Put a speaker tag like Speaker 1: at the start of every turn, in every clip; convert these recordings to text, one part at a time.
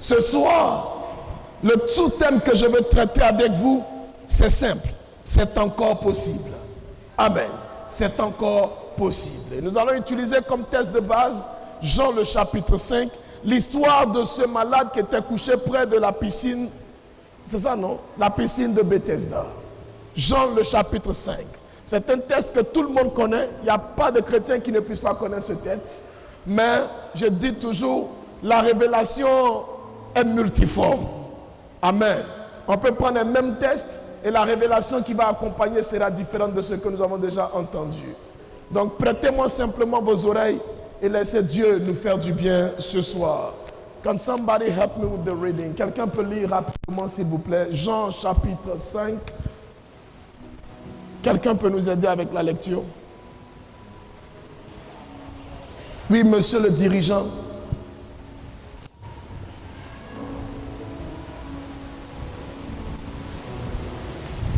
Speaker 1: Ce soir, le sous-thème que je veux traiter avec vous, c'est simple. C'est encore possible. Amen. C'est encore possible. Et nous allons utiliser comme test de base Jean le chapitre 5, l'histoire de ce malade qui était couché près de la piscine. C'est ça, non? La piscine de Bethesda. Jean le chapitre 5. C'est un texte que tout le monde connaît. Il n'y a pas de chrétien qui ne puisse pas connaître ce texte. Mais je dis toujours, la révélation est multiforme. Amen. On peut prendre un même texte et la révélation qui va accompagner sera différente de ce que nous avons déjà entendu. Donc prêtez-moi simplement vos oreilles et laissez Dieu nous faire du bien ce soir. Can somebody help me with the reading? Quelqu'un peut lire rapidement s'il vous plaît. Jean chapitre 5. Quelqu'un peut nous aider avec la lecture? Oui, monsieur le dirigeant.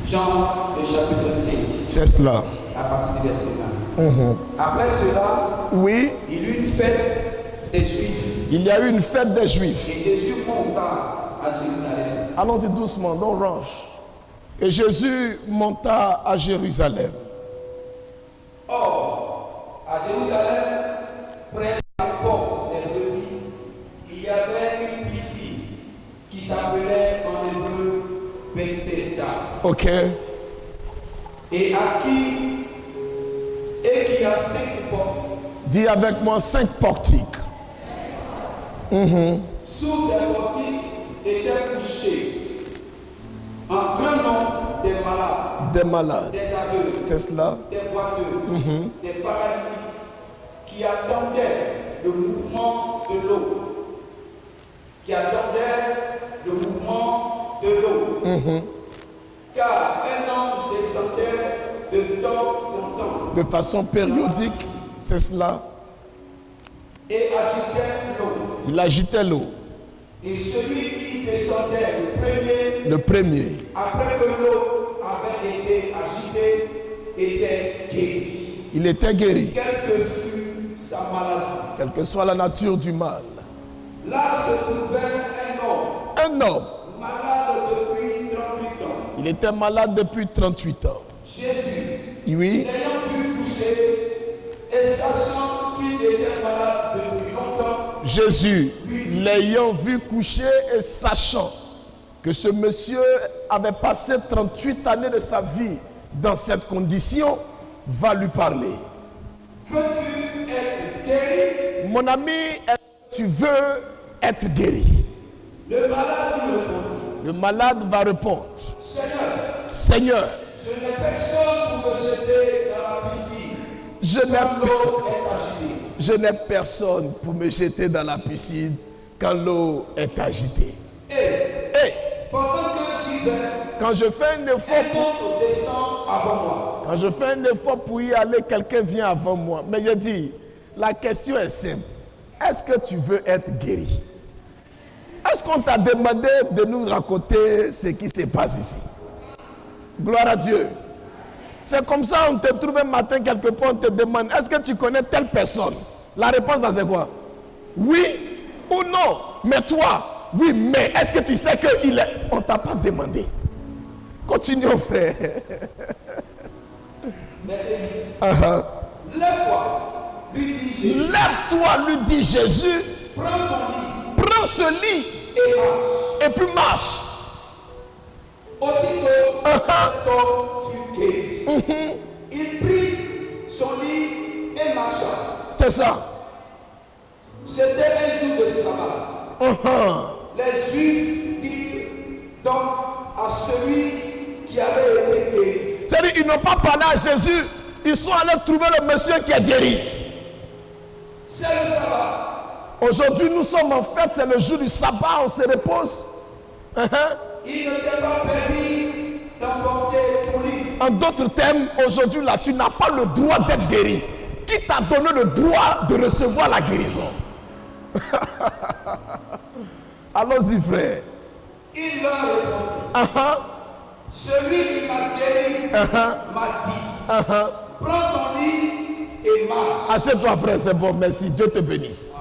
Speaker 2: Jean, le chapitre 5.
Speaker 1: C'est cela.
Speaker 2: À partir du verset 1. Après cela,
Speaker 1: Oui.
Speaker 2: il y eut une fête des Juifs.
Speaker 1: Il y a eu une fête des Juifs.
Speaker 2: Et Jésus monta à Jérusalem.
Speaker 1: Allons-y doucement, don't rush. Et Jésus monta à Jérusalem.
Speaker 2: Or, à Jérusalem, près de la porte des brebis, il y avait une piscine qui s'appelait en hébreu Bethesda.
Speaker 1: Ok.
Speaker 2: Et qui a 5 portes.
Speaker 1: Dis avec moi 5 portiques.
Speaker 2: Sous ces portiques étaient couchés un grand nombre de malades.
Speaker 1: Des malades.
Speaker 2: Des aveugles.
Speaker 1: C'est cela.
Speaker 2: Des boiteux. Des paralytiques qui attendaient le mouvement de l'eau. Car un ange descendait de temps en temps.
Speaker 1: De façon périodique. C'est cela.
Speaker 2: Et agitait l'eau.
Speaker 1: Il agitait l'eau.
Speaker 2: Et celui qui descendait
Speaker 1: Le premier.
Speaker 2: après que l'eau avait été agitée, était guéri.
Speaker 1: Il était guéri.
Speaker 2: Quelle que fût sa maladie.
Speaker 1: Quelle que soit la nature du mal.
Speaker 2: Là se trouvait
Speaker 1: Un homme.
Speaker 2: malade depuis 38 ans.
Speaker 1: Il était malade depuis 38 ans.
Speaker 2: Jésus,
Speaker 1: Oui.
Speaker 2: l'ayant vu coucher et sachant qu'il était malade depuis longtemps,
Speaker 1: Jésus, l'ayant vu coucher et sachant que ce monsieur avait passé 38 années de sa vie dans cette condition, va lui parler.
Speaker 2: veux-tu être guéri?
Speaker 1: Mon ami, est-ce que tu veux être guéri?
Speaker 2: Le malade lui répondit,
Speaker 1: Le malade va répondre,
Speaker 2: Seigneur,
Speaker 1: Seigneur,
Speaker 2: je n'ai personne pour me jeter dans la piscine
Speaker 1: je
Speaker 2: quand
Speaker 1: n'ai
Speaker 2: l'eau est agitée.
Speaker 1: Je n'ai personne pour me jeter dans la piscine quand l'eau est agitée.
Speaker 2: Et
Speaker 1: Et
Speaker 2: pendant que j'y vais,
Speaker 1: quand je fais un effort
Speaker 2: un autre descend avant moi.
Speaker 1: Quand je fais un effort pour y aller, quelqu'un vient avant moi. Mais je dis, la question est simple. Est-ce que tu veux être guéri? Est-ce qu'on t'a demandé de nous raconter ce qui se passe ici? Gloire à Dieu. C'est comme ça, on te trouve un matin quelque part, on te demande, est-ce que tu connais telle personne? La réponse là, c'est quoi? Oui ou non? Mais toi, oui, mais est-ce que tu sais qu'il est... On ne t'a pas demandé. Continuons, frère.
Speaker 2: Verset 10. Lève-toi, lui dit Jésus.
Speaker 1: Lève-toi, lui dit Jésus.
Speaker 2: Prends ton lit
Speaker 1: Prends ce lit
Speaker 2: et marche.
Speaker 1: et puis marche.
Speaker 2: Aussitôt, cet homme fut guéri. Il prit son lit et marcha.
Speaker 1: C'est ça.
Speaker 2: C'était un jour de sabbat. Les Juifs dirent donc à celui qui avait été guéri.
Speaker 1: C'est-à-dire ils n'ont pas parlé à Jésus. Ils sont allés trouver le monsieur qui est guéri.
Speaker 2: C'est le sabbat.
Speaker 1: Aujourd'hui, nous sommes en fête. C'est le jour du sabbat. On se repose.
Speaker 2: Il ne t'est pas permis d'emporter ton lit.
Speaker 1: En d'autres termes, aujourd'hui, là, tu n'as pas le droit d'être guéri. Qui t'a donné le droit de recevoir la guérison? Allons-y, frère.
Speaker 2: Il leur répondit. Celui qui m'a guéri m'a dit, prends ton lit et marche.
Speaker 1: Assieds-toi, frère, c'est bon. Merci. Dieu te bénisse.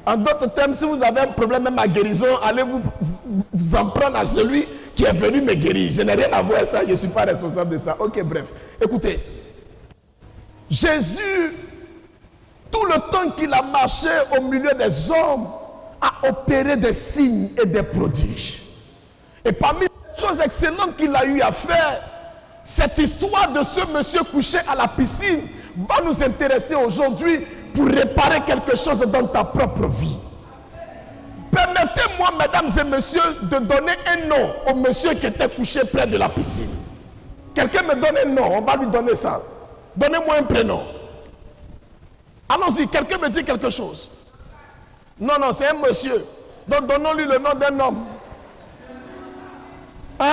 Speaker 1: En d'autres termes, si vous avez un problème même à guérison, allez vous en prendre à celui qui est venu me guérir. Je n'ai rien à voir avec ça, je ne suis pas responsable de ça. Ok, bref. Écoutez, Jésus, tout le temps qu'il a marché au milieu des hommes, a opéré des signes et des prodiges. Et parmi les choses excellentes qu'il a eu à faire, cette histoire de ce monsieur couché à la piscine va nous intéresser aujourd'hui pour réparer quelque chose dans ta propre vie. Permettez-moi, mesdames et messieurs, de donner un nom au monsieur qui était couché près de la piscine. Quelqu'un me donne un nom, on va lui donner ça. Donnez-moi un prénom. Allons-y, quelqu'un me dit quelque chose. Non, non, c'est un monsieur. Donc donnons-lui le nom d'un homme. Hein?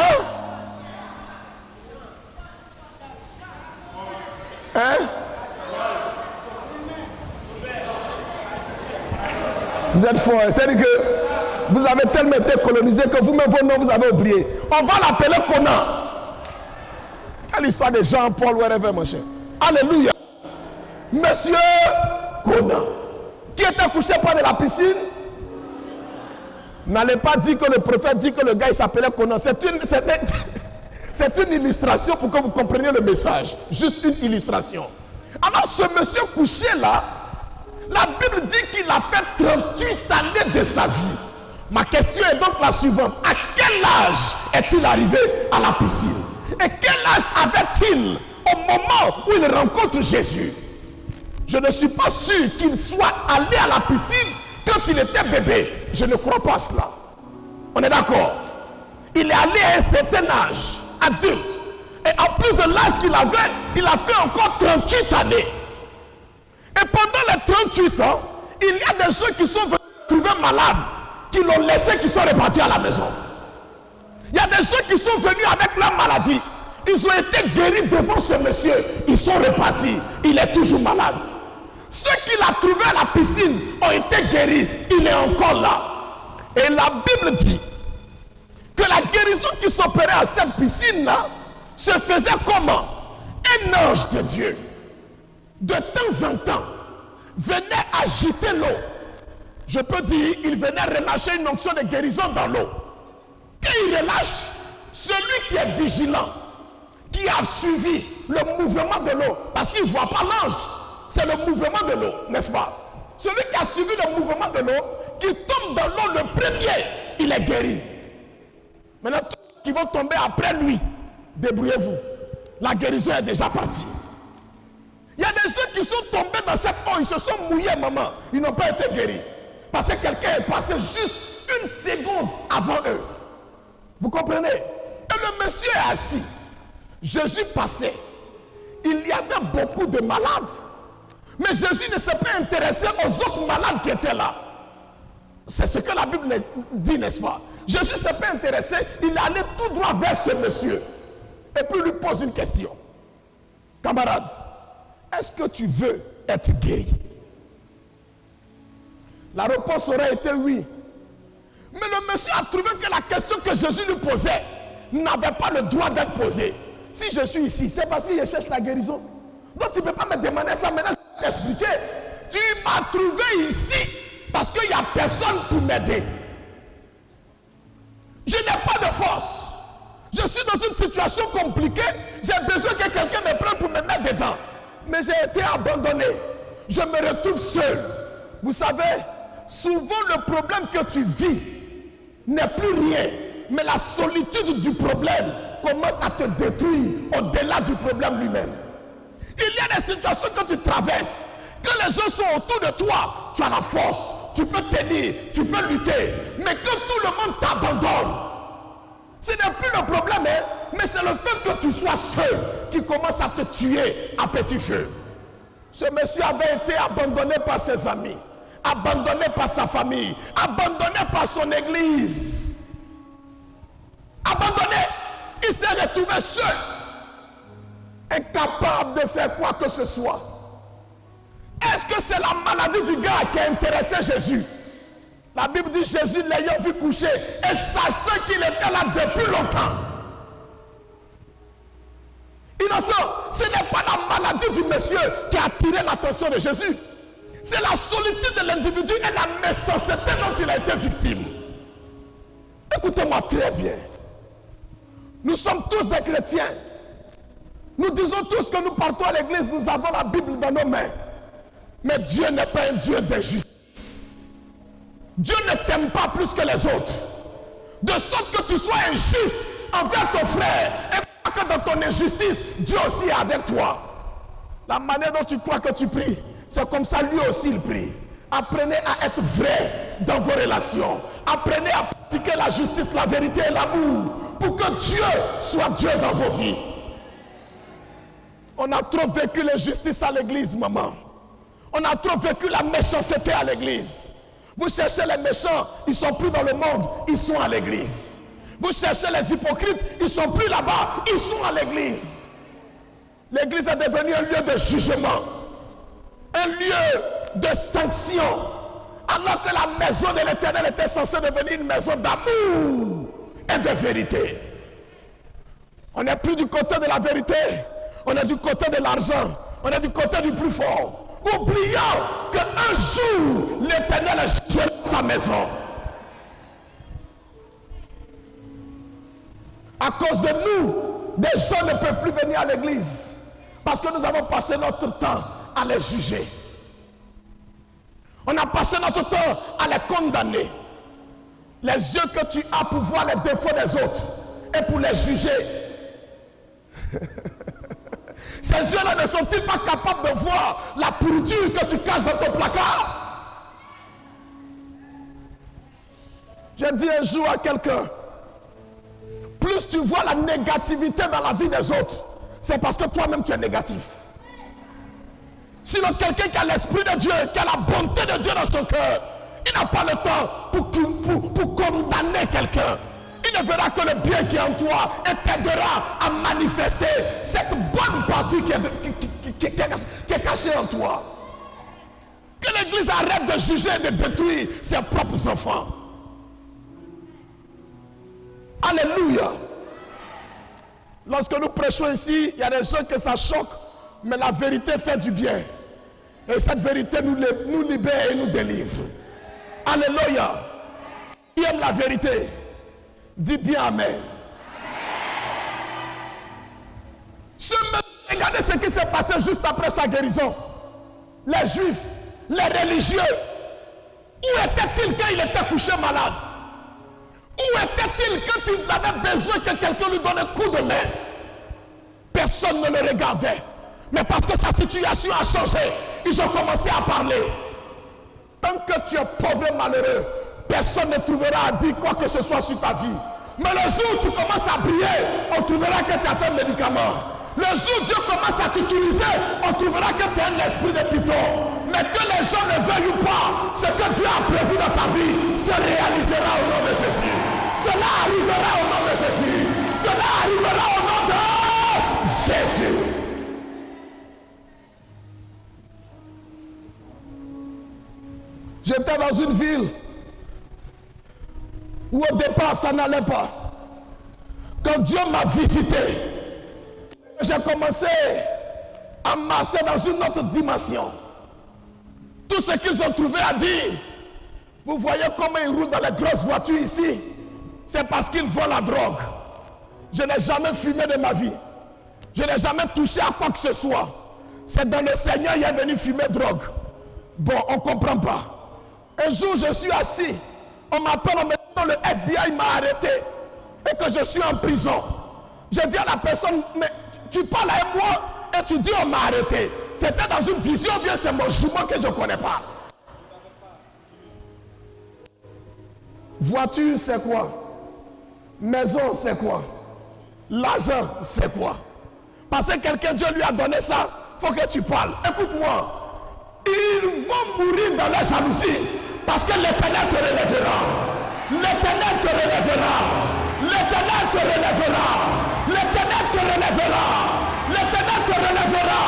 Speaker 1: Hein? Vous êtes fort, c'est-à-dire que vous avez tellement été colonisé que vous-même vos noms vous avez oublié. On va l'appeler Conan. Quelle histoire de Jean-Paul, whatever, mon cher. Alléluia. Monsieur Conan, qui était couché près de la piscine, n'allez pas dire que le prophète dit que le gars il s'appelait Conan. C'est une illustration pour que vous compreniez le message. Juste une illustration. Alors ce monsieur couché là, la Bible dit qu'il a fait 38 années de sa vie. Ma question est donc la suivante. À quel âge est-il arrivé à la piscine? Et quel âge avait-il au moment où il rencontre Jésus? Je ne suis pas sûr qu'il soit allé à la piscine quand il était bébé. Je ne crois pas à cela. On est d'accord? Il est allé à un certain âge, adulte. Et en plus de l'âge qu'il avait, il a fait encore 38 années. Et pendant les 38 ans, il y a des gens qui sont venus trouver malades, qui l'ont laissé, qui sont repartis à la maison. Il y a des gens qui sont venus avec leur maladie. Ils ont été guéris devant ce monsieur. Ils sont repartis. Il est toujours malade. Ceux qu'il a trouvés à la piscine ont été guéris. Il est encore là. Et la Bible dit que la guérison qui s'opérait à cette piscine-là se faisait comment? Un ange de Dieu, de temps en temps, venait agiter l'eau. Je peux dire, il venait relâcher une onction de guérison dans l'eau. Quand il relâche, celui qui est vigilant, qui a suivi le mouvement de l'eau, parce qu'il ne voit pas l'ange, c'est le mouvement de l'eau, n'est-ce pas? Celui qui a suivi le mouvement de l'eau, qui tombe dans l'eau le premier, il est guéri. Maintenant, tous ceux qui vont tomber après lui, débrouillez-vous. La guérison est déjà partie. Il y a des gens qui sont tombés dans cette eau, ils se sont mouillés, maman. Ils n'ont pas été guéris. Parce que quelqu'un est passé juste une seconde avant eux. Vous comprenez? Et le monsieur est assis. Jésus passait. Il y avait beaucoup de malades. Mais Jésus ne s'est pas intéressé aux autres malades qui étaient là. C'est ce que la Bible dit, n'est-ce pas? Jésus ne s'est pas intéressé. Il est allé tout droit vers ce monsieur. Et puis il lui pose une question. Camarade, est-ce que tu veux être guéri? La réponse aurait été oui. Mais le monsieur a trouvé que la question que Jésus lui posait n'avait pas le droit d'être posée. Si je suis ici, c'est parce que je cherche la guérison. Donc tu ne peux pas me demander ça maintenant, je vais t'expliquer. Tu m'as trouvé ici parce qu'il n'y a personne pour m'aider. Je n'ai pas de force. Je suis dans une situation compliquée. J'ai besoin que quelqu'un me prenne pour me mettre dedans. Mais j'ai été abandonné. Je me retrouve seul. Vous savez, souvent le problème que tu vis n'est plus rien. Mais la solitude du problème commence à te détruire au-delà du problème lui-même. Il y a des situations que tu traverses. Quand les gens sont autour de toi, tu as la force. Tu peux tenir, tu peux lutter. Mais quand tout le monde t'abandonne, ce n'est plus le problème, hein, mais c'est le fait que tu sois seul qui commence à te tuer à petit feu. Ce monsieur avait été abandonné par ses amis, abandonné par sa famille, abandonné par son église. Abandonné, il s'est retrouvé seul, incapable de faire quoi que ce soit. Est-ce que c'est la maladie du gars qui a intéressé Jésus? La Bible dit Jésus l'ayant vu coucher et sachant qu'il était là depuis longtemps. Innocent, ce n'est pas la maladie du monsieur qui a attiré l'attention de Jésus. C'est la solitude de l'individu et la méchanceté dont il a été victime. Écoutez-moi très bien. Nous sommes tous des chrétiens. Nous disons tous que nous partons à l'église, nous avons la Bible dans nos mains. Mais Dieu n'est pas un Dieu d'injustice. Dieu ne t'aime pas plus que les autres. De sorte que tu sois injuste envers ton frère et que dans ton injustice, Dieu aussi est avec toi. La manière dont tu crois que tu pries, c'est comme ça lui aussi il prie. Apprenez à être vrai dans vos relations. Apprenez à pratiquer la justice, la vérité et l'amour pour que Dieu soit Dieu dans vos vies. On a trop vécu l'injustice à l'église, maman. On a trop vécu la méchanceté à l'église. Vous cherchez les méchants, ils ne sont plus dans le monde, ils sont à l'église. Vous cherchez les hypocrites, ils ne sont plus là-bas, ils sont à l'église. L'église est devenue un lieu de jugement, un lieu de sanction, alors que la maison de l'Éternel était censée devenir une maison d'amour et de vérité. On n'est plus du côté de la vérité, on est du côté de l'argent, on est du côté du plus fort. Oubliant qu'un jour, l'Éternel jugera sa maison. À cause de nous, des gens ne peuvent plus venir à l'église parce que nous avons passé notre temps à les juger. On a passé notre temps à les condamner. Les yeux que tu as pour voir les défauts des autres et pour les juger. Ces yeux-là ne sont-ils pas capables de voir la pourriture que tu caches dans ton placard? J'ai dit un jour à quelqu'un, plus tu vois la négativité dans la vie des autres, c'est parce que toi-même tu es négatif. Sinon quelqu'un qui a l'esprit de Dieu, qui a la bonté de Dieu dans son cœur, il n'a pas le temps pour condamner quelqu'un. Il ne verra que le bien qui est en toi et t'aidera à manifester cette bonne partie qui est cachée en toi. Que l'Église arrête de juger et de détruire ses propres enfants. Alléluia. Lorsque nous prêchons ici, il y a des gens que ça choque, mais la vérité fait du bien. Et cette vérité nous libère et nous délivre. Alléluia. Qui aime la vérité? Dis bien Amen. Regardez ce qui s'est passé juste après sa guérison. Les Juifs, les religieux, où étaient-ils quand il était couché malade? Où était-il quand il avait besoin que quelqu'un lui donne un coup de main? Personne ne le regardait. Mais parce que sa situation a changé, ils ont commencé à parler. Tant que tu es pauvre et malheureux, personne ne trouvera à dire quoi que ce soit sur ta vie. Mais le jour où tu commences à briller, on trouvera que tu as fait un médicament. Le jour où Dieu commence à t'utiliser, on trouvera que tu as un esprit de python. Mais que les gens ne veuillent ou pas, ce que Dieu a prévu dans ta vie se réalisera au nom de Jésus. Cela arrivera au nom de Jésus. Cela arrivera au nom de Jésus. J'étais dans une ville où au départ ça n'allait pas. Quand Dieu m'a visité, j'ai commencé à marcher dans une autre dimension. Tout ce qu'ils ont trouvé à dire, vous voyez comment ils roulent dans les grosses voitures ici, c'est parce qu'ils volent la drogue. Je n'ai jamais fumé de ma vie. Je n'ai jamais touché à quoi que ce soit. C'est dans le Seigneur qu'il est venu fumer drogue. Bon, on ne comprend pas. Un jour, je suis assis. On m'appelle, on me dit, le FBI m'a arrêté et que je suis en prison. Je dis à la personne, mais tu parles à moi et tu dis on m'a arrêté. C'était dans une vision ou bien c'est mon jumeau que je ne connais pas? Voiture, c'est quoi? Maison, c'est quoi? L'argent, c'est quoi? Parce que quelqu'un, Dieu lui a donné ça, il faut que tu parles. Écoute-moi. Ils vont mourir dans la jalousie parce que l'Éternel te relèvera. L'Éternel te relèvera. L'Éternel te relèvera. L'Éternel te relèvera. L'Éternel te relèvera.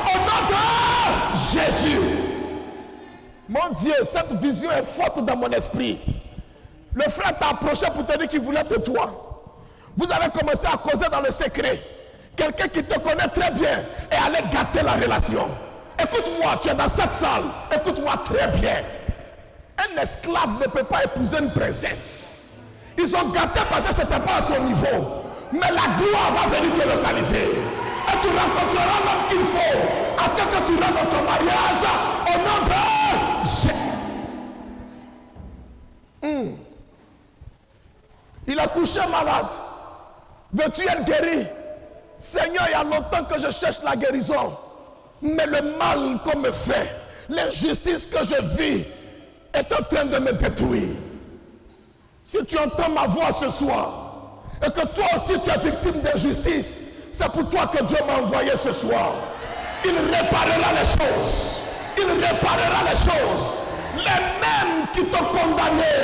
Speaker 1: Au nom de Jésus. Mon Dieu, cette vision est forte dans mon esprit. Le frère t'a approché pour te dire qu'il voulait de toi. Vous avez commencé à causer dans le secret. Quelqu'un qui te connaît très bien est allé gâter la relation. Et Écoute-moi, tu es dans cette salle. Écoute-moi très bien. Un esclave ne peut pas épouser une princesse. Ils ont gâté parce que ce n'était pas à ton niveau. Mais la gloire va venir te localiser. Et tu rencontreras l'homme qu'il faut. Afin que tu rentres dans ton mariage au nom de Jésus. Il a couché malade. Veux-tu être guéri? Seigneur, il y a longtemps que je cherche la guérison. Mais le mal qu'on me fait, l'injustice que je vis, est en train de me détruire. Si tu entends ma voix ce soir, et que toi aussi tu es victime d'injustice, c'est pour toi que Dieu m'a envoyé ce soir. Il réparera les choses. Il réparera les choses. Les mêmes qui t'ont condamné,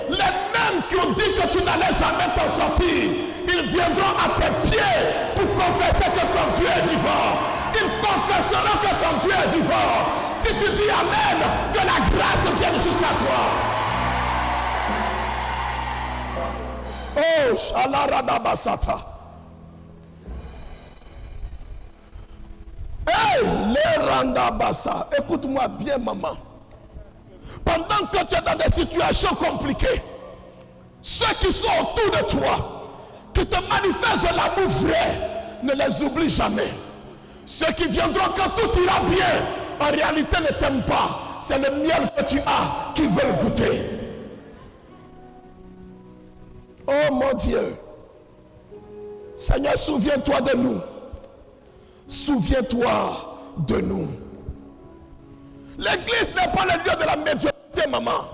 Speaker 1: les mêmes qui ont dit que tu n'allais jamais t'en sortir, ils viendront à tes pieds pour confesser que ton Dieu est vivant. Ils confesseront que ton Dieu est vivant. Si tu dis Amen, que la grâce vienne jusqu'à toi. Oh, Shalaradabasata. Hey, Lerandabasa. Écoute-moi bien, maman. Pendant que tu es dans des situations compliquées, ceux qui sont autour de toi, qui te manifestent de l'amour vrai, ne les oublie jamais. Ceux qui viendront quand tout ira bien, en réalité ne t'aiment pas. C'est le miel que tu as qu'ils veulent goûter. Oh mon Dieu. Seigneur, souviens-toi de nous. Souviens-toi de nous. L'église n'est pas le lieu de la médiocrité, maman.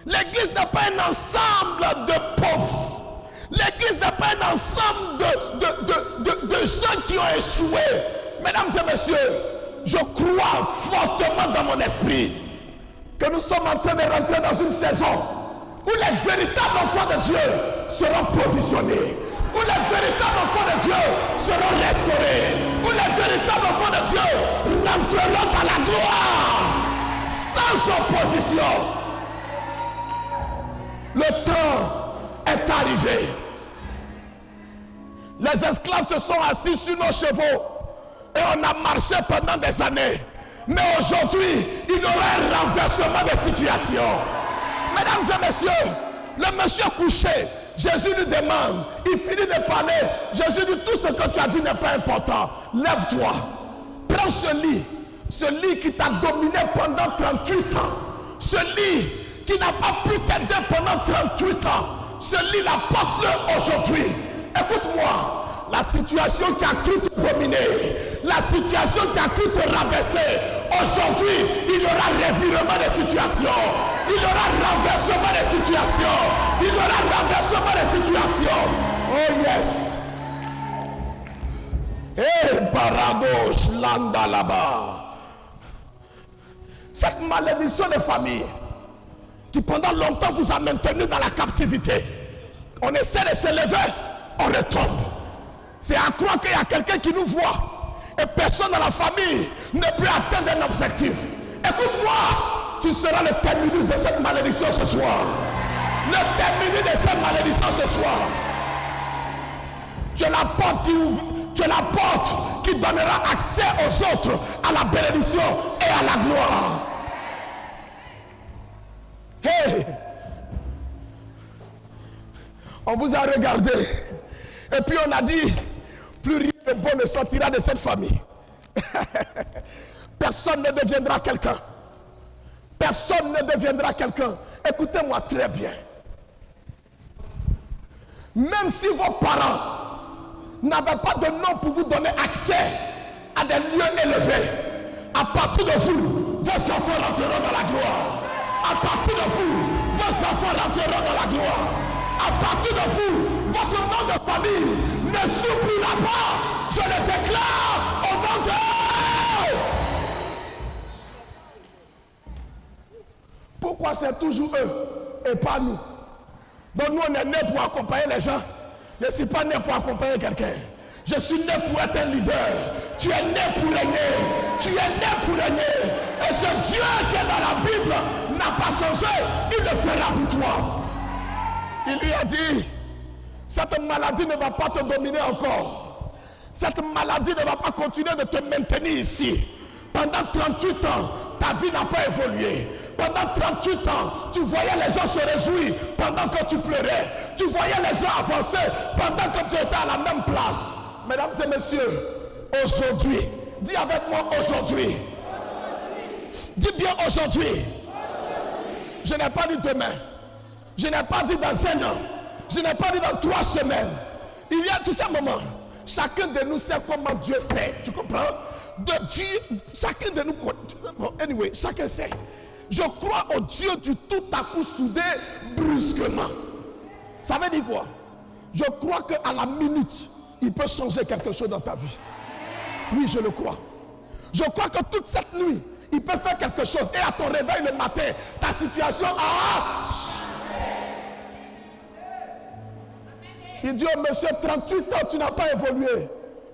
Speaker 1: L'église n'est pas un ensemble de pauvres. L'église n'est pas un ensemble de gens qui ont échoué. Mesdames et messieurs, je crois fortement dans mon esprit que nous sommes en train de rentrer dans une saison où les véritables enfants de Dieu seront positionnés, où les véritables enfants de Dieu seront restaurés, où les véritables enfants de Dieu rentreront dans la gloire sans opposition. Le temps est arrivé. Les esclaves se sont assis sur nos chevaux et on a marché pendant des années. Mais aujourd'hui, il y aura un renversement de situation. Mesdames et messieurs, le monsieur couché, Jésus lui demande, il finit de parler. Jésus dit, tout ce que tu as dit n'est pas important. Lève-toi, prends ce lit qui t'a dominé pendant 38 ans. Ce lit qui n'a pas pu t'aider pendant 38 ans. Ce lit-là, porte-le aujourd'hui. Écoute-moi. La situation qui a cru te dominer, la situation qui a cru te rabaisser, aujourd'hui, il y aura revirement de situation, il y aura renversement de situation, il y aura renversement de situation. Oh yes. Eh, Baradosh, Landa là-bas. Cette malédiction de famille qui pendant longtemps vous a maintenu dans la captivité, on essaie de se lever, on retombe. C'est à croire qu'il y a quelqu'un qui nous voit et personne dans la famille ne peut atteindre un objectif. Écoute-moi, tu seras le terminus de cette malédiction ce soir. Le terminus de cette malédiction ce soir. Tu es la porte qui ouvre, tu es la porte qui donnera accès aux autres à la bénédiction et à la gloire. Hey! On vous a regardé. Et puis on a dit, plus rien de bon ne sortira de cette famille. Personne ne deviendra quelqu'un. Personne ne deviendra quelqu'un. Écoutez-moi très bien. Même si vos parents n'avaient pas de nom pour vous donner accès à des lieux élevés, à partir de vous, vos enfants rentreront dans la gloire. À partir de vous, vos enfants rentreront dans la gloire. À partir de vous, votre nom de famille ne s'oubliera pas. Je le déclare au nom de... Pourquoi c'est toujours eux et pas nous? Donc nous on est nés pour accompagner les gens. Je ne suis pas né pour accompagner quelqu'un. Je suis né pour être un leader. Tu es né pour régner. Tu es né pour régner. Et ce Dieu qui est dans la Bible n'a pas changé. Il le fera pour toi. Il lui a dit, cette maladie ne va pas te dominer encore. Cette maladie ne va pas continuer de te maintenir ici. Pendant 38 ans, ta vie n'a pas évolué. Pendant 38 ans, tu voyais les gens se réjouir pendant que tu pleurais. Tu voyais les gens avancer pendant que tu étais à la même place. Mesdames et messieurs, aujourd'hui, dis avec moi aujourd'hui. Dis bien aujourd'hui. Je n'ai pas dit demain. Je n'ai pas dit dans un an. Je n'ai pas dit dans 3 semaines. Il y a tous ces moments. Chacun de nous sait comment Dieu fait. Tu comprends? De Dieu, chacun de nous. Anyway, chacun sait. Je crois au Dieu du tout à coup soudé brusquement. Ça veut dire quoi? Je crois qu'à la minute, il peut changer quelque chose dans ta vie. Oui, je le crois. Je crois que toute cette nuit, il peut faire quelque chose. Et à ton réveil le matin, ta situation a... Il dit au monsieur, 38 ans, tu n'as pas évolué.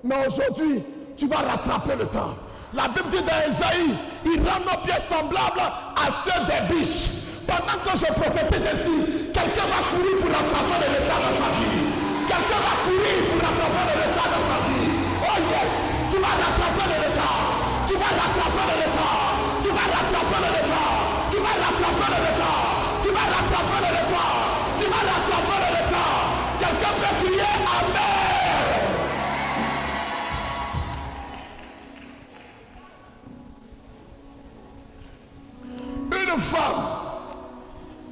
Speaker 1: Mais aujourd'hui, tu vas rattraper le temps. La Bible dit dans Esaïe, il rend nos pieds semblables à ceux des biches. Pendant que je prophétise ici, quelqu'un va courir pour rattraper le retard dans sa vie. Quelqu'un va courir pour rattraper le retard dans sa vie. Oh yes, tu vas rattraper le retard. Tu vas rattraper le retard. Tu vas rattraper le retard. Tu vas rattraper le retard. Tu vas rattraper le retard. Tu vas rattraper le retard. Quelqu'un peut crier Amen. Une femme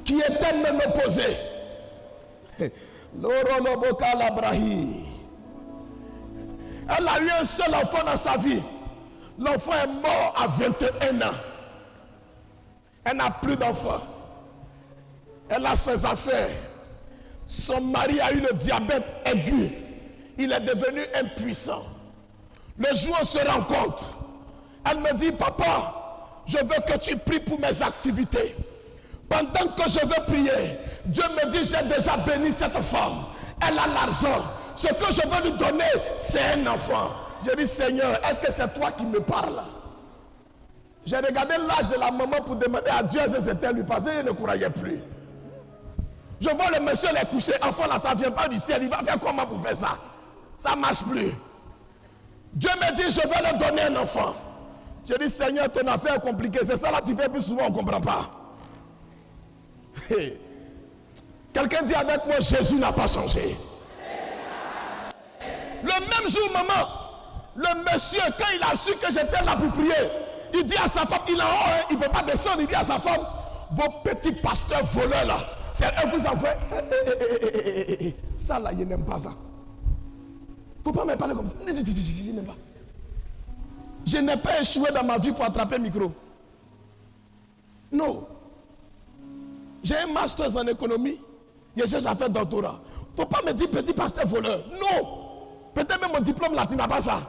Speaker 1: qui était ménopausée. Elle a eu un seul enfant dans sa vie. L'enfant est mort à 21 ans. Elle n'a plus d'enfant. Elle a ses affaires. Son mari a eu le diabète aigu. Il est devenu impuissant. Le jour où on se rencontre, elle me dit, papa, je veux que tu pries pour mes activités. Pendant que je veux prier, Dieu me dit, j'ai déjà béni cette femme. Elle a l'argent. Ce que je veux lui donner, c'est un enfant. Je dis, Seigneur, est-ce que c'est toi qui me parles? J'ai regardé l'âge de la maman pour demander à Dieu si c'était lui, parce qu'il ne croyait plus. Je vois le monsieur les coucher, enfant là, ça ne vient pas du ciel. Il va faire comment pour faire ça? Ça ne marche plus. Dieu me dit, je vais leur donner un enfant. Je dis, Seigneur, ton affaire est compliquée. C'est ça là, tu fais plus souvent, on ne comprend pas. Hey. Quelqu'un dit avec moi, Jésus n'a pas changé. Le même jour, maman, le monsieur, quand il a su que j'étais là pour prier, il dit à sa femme, il est en haut, il ne peut pas descendre, il dit à sa femme, vos petits pasteurs voleurs là, c'est eux vous envoient. Ça là, il n'aime pas ça. Il ne faut pas me parler comme ça. Je n'aime pas. Je n'ai pas échoué dans ma vie pour attraper le micro. Non. J'ai un master en économie. Je cherche à faire doctorat. Il ne faut pas me dire petit pasteur voleur. Non. Peut-être même mon diplôme là, tu n'as pas ça.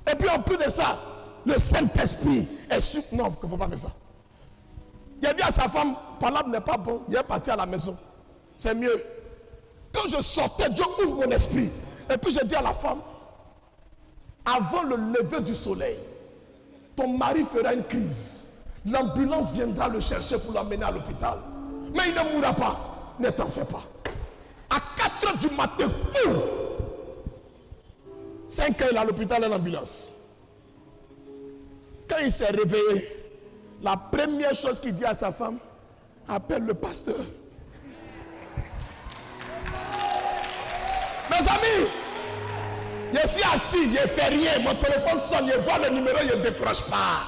Speaker 1: Et puis en plus de ça, le Saint-Esprit est sûr. Non, il ne faut pas faire ça. Il a dit à sa femme, palabre n'est pas bon. Il est parti à la maison. C'est mieux. Quand je sortais, Dieu ouvre mon esprit. Et puis je dis à la femme, avant le lever du soleil, ton mari fera une crise. L'ambulance viendra le chercher pour l'emmener à l'hôpital. Mais il ne mourra pas. Ne t'en fais pas. À 4 h du matin, 5 heures à l'hôpital et l'ambulance. Quand il s'est réveillé, la première chose qu'il dit à sa femme, appelle le pasteur. Mes amis, je suis assis, je ne fais rien, mon téléphone sonne, je vois le numéro, je ne décroche pas.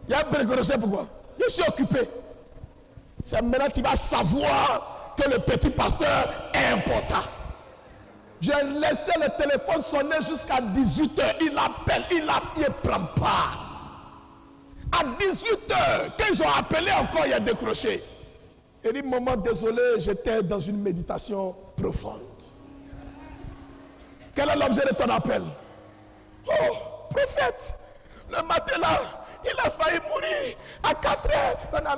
Speaker 1: Il y a un peu décroché, pourquoi? Je suis occupé. C'est maintenant que tu vas savoir que le petit pasteur est important. J'ai laissé le téléphone sonner jusqu'à 18 h. Il appelle, il ne prend pas. À 18 h, quand ils ont appelé encore, il a décroché. Il dit, maman, désolé, j'étais dans une méditation profonde. Quel est l'objet de ton appel? Oh, prophète, le matin là, il a failli mourir à 4 h. Non,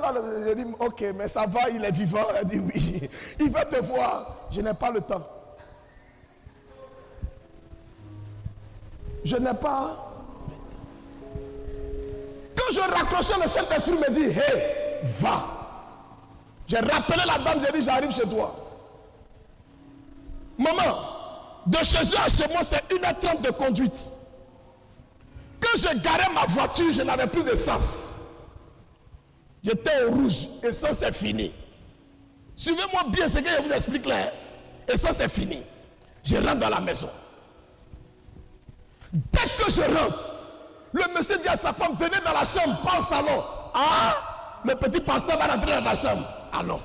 Speaker 1: je dis, ok, mais ça va, il est vivant. Elle dit oui, il va te voir. Je n'ai pas le temps. Je n'ai pas. Quand je raccrochais, le Saint-Esprit me dit, hé, va. J'ai rappelé la dame, j'ai dit, j'arrive chez toi. Maman, de chez eux à chez moi, c'est 1 h 30 de conduite. Quand je garais ma voiture, je n'avais plus d'essence. J'étais au rouge, et ça c'est fini. Suivez-moi bien ce que je vous explique là. Et ça c'est fini. Je rentre dans la maison. Dès que je rentre, le monsieur dit à sa femme, venez dans la chambre, pas au salon. Ah, le petit pasteur va rentrer dans la chambre. Ah non.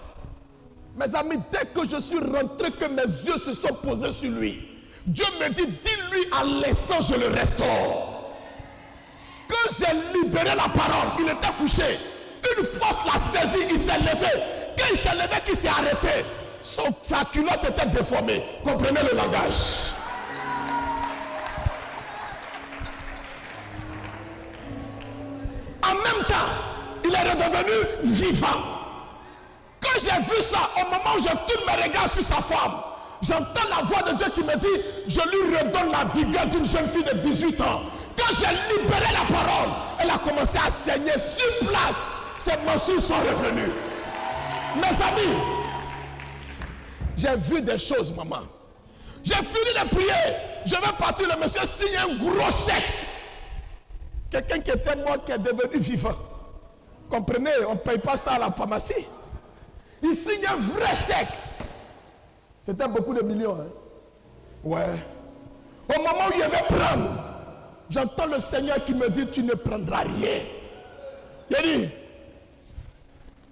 Speaker 1: Mes amis, dès que je suis rentré, que mes yeux se sont posés sur lui, Dieu me dit, dis-lui à l'instant, je le restaure. Quand j'ai libéré la parole, il était couché. Une force l'a saisi, il s'est levé. Quand il s'est levé, qu'il s'est arrêté, sa culotte était déformée. Comprenez le langage. En même temps, il est redevenu vivant. Quand j'ai vu ça, au moment où je tourne mes regards sur sa femme, j'entends la voix de Dieu qui me dit, je lui redonne la vigueur d'une jeune fille de 18 ans. Quand j'ai libéré la parole, elle a commencé à saigner sur place. Ces monstres sont revenus. Mes amis, j'ai vu des choses, maman. J'ai fini de prier. Je vais partir, le monsieur signe un gros chèque. Quelqu'un qui était mort, qui est devenu vivant. Comprenez, on ne paye pas ça à la pharmacie. Il signe un vrai chèque. C'était beaucoup de millions. Hein? Ouais. Au moment où il devait prendre, j'entends le Seigneur qui me dit, tu ne prendras rien. Il a dit,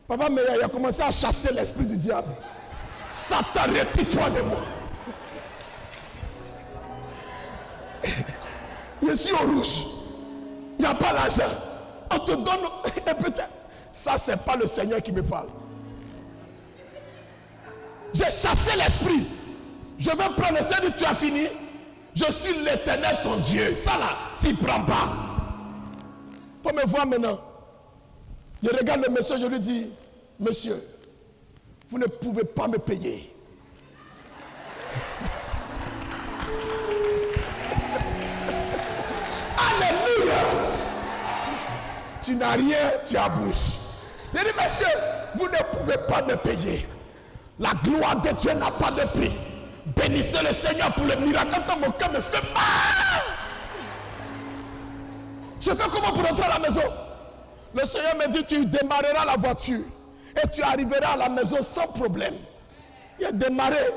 Speaker 1: papa, mais il a commencé à chasser l'esprit du diable. Satan, retire-toi de moi. Je suis au rouge. Il n'y a pas l'argent. On te donne un petit. Ça, ce n'est pas le Seigneur qui me parle. J'ai chassé l'esprit. Je vais prendre le Seigneur, tu as fini. Je suis l'Éternel ton Dieu. Ça là, tu ne prends pas. Il faut me voir maintenant. Je regarde le monsieur, je lui dis, monsieur, vous ne pouvez pas me payer. Alléluia. Tu n'as rien, tu as bouche. Je dis, monsieur, vous ne pouvez pas me payer. La gloire de Dieu n'a pas de prix. Bénissez le Seigneur pour le miracle. Quand mon cœur me fait mal. Je fais comment pour rentrer à la maison? Le Seigneur me dit, tu démarreras la voiture et tu arriveras à la maison sans problème. Il a démarré,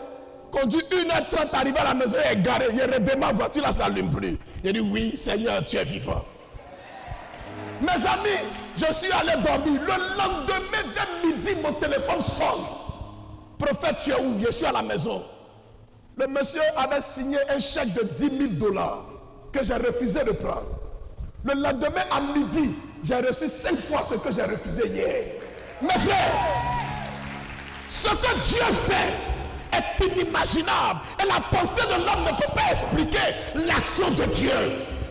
Speaker 1: conduit 1h30, arrivé à la maison, il est garé, il redémarre la voiture, là ça n'allume plus. Il dit, oui Seigneur, tu es vivant. Mes amis, je suis allé dormir. Le lendemain, dès midi, mon téléphone sonne. Prophète, tu es où? Je suis à la maison. Le monsieur avait signé un chèque de $10 000 que j'ai refusé de prendre. Le lendemain à midi, j'ai reçu 5 fois ce que j'ai refusé hier. Mes frères, ce que Dieu fait est inimaginable. Et la pensée de l'homme ne peut pas expliquer l'action de Dieu.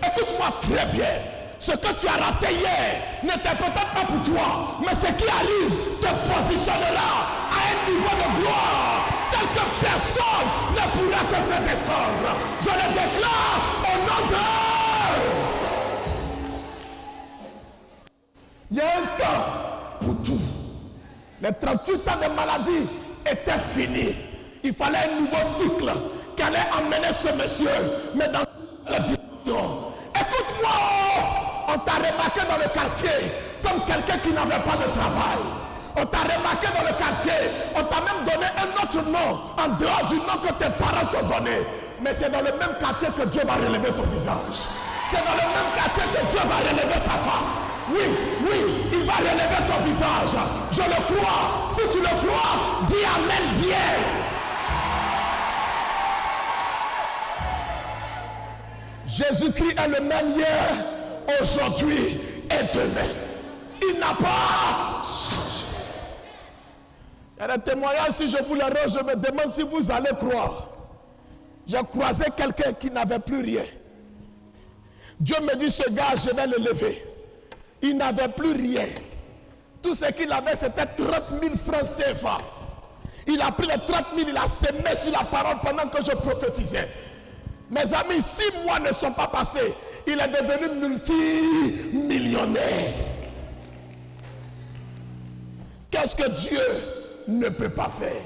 Speaker 1: Écoute-moi très bien. Ce que tu as raté hier n'était peut-être pas pour toi, mais ce qui arrive te positionnera à un niveau de gloire tel que personne ne pourra te faire descendre. Je le déclare au nom de... Il y a un temps pour tout. Les 38 ans de maladie étaient finis. Il fallait un nouveau cycle qui allait emmener ce monsieur, mais dans la direction. Écoute-moi, on t'a remarqué dans le quartier comme quelqu'un qui n'avait pas de travail. On t'a remarqué dans le quartier, on t'a même donné un autre nom en dehors du nom que tes parents t'ont donné. Mais c'est dans le même quartier que Dieu va relever ton visage. C'est dans le même quartier que Dieu va relever ta face. Oui, oui, il va relever ton visage. Je le crois. Si tu le crois, dis Amen bien. Jésus-Christ est le même hier, aujourd'hui et demain. Il n'a pas changé. Il y a des témoignages, si je vous les rends, je me demande si vous allez croire. J'ai croisé quelqu'un qui n'avait plus rien. Dieu me dit, ce gars, je vais le lever. Il n'avait plus rien. Tout ce qu'il avait, c'était 30 000 francs CFA. Il a pris les 30 000, il a semé sur la parole pendant que je prophétisais. Mes amis, 6 mois ne sont pas passés. Il est devenu multimillionnaire. Qu'est-ce que Dieu ne peut pas faire?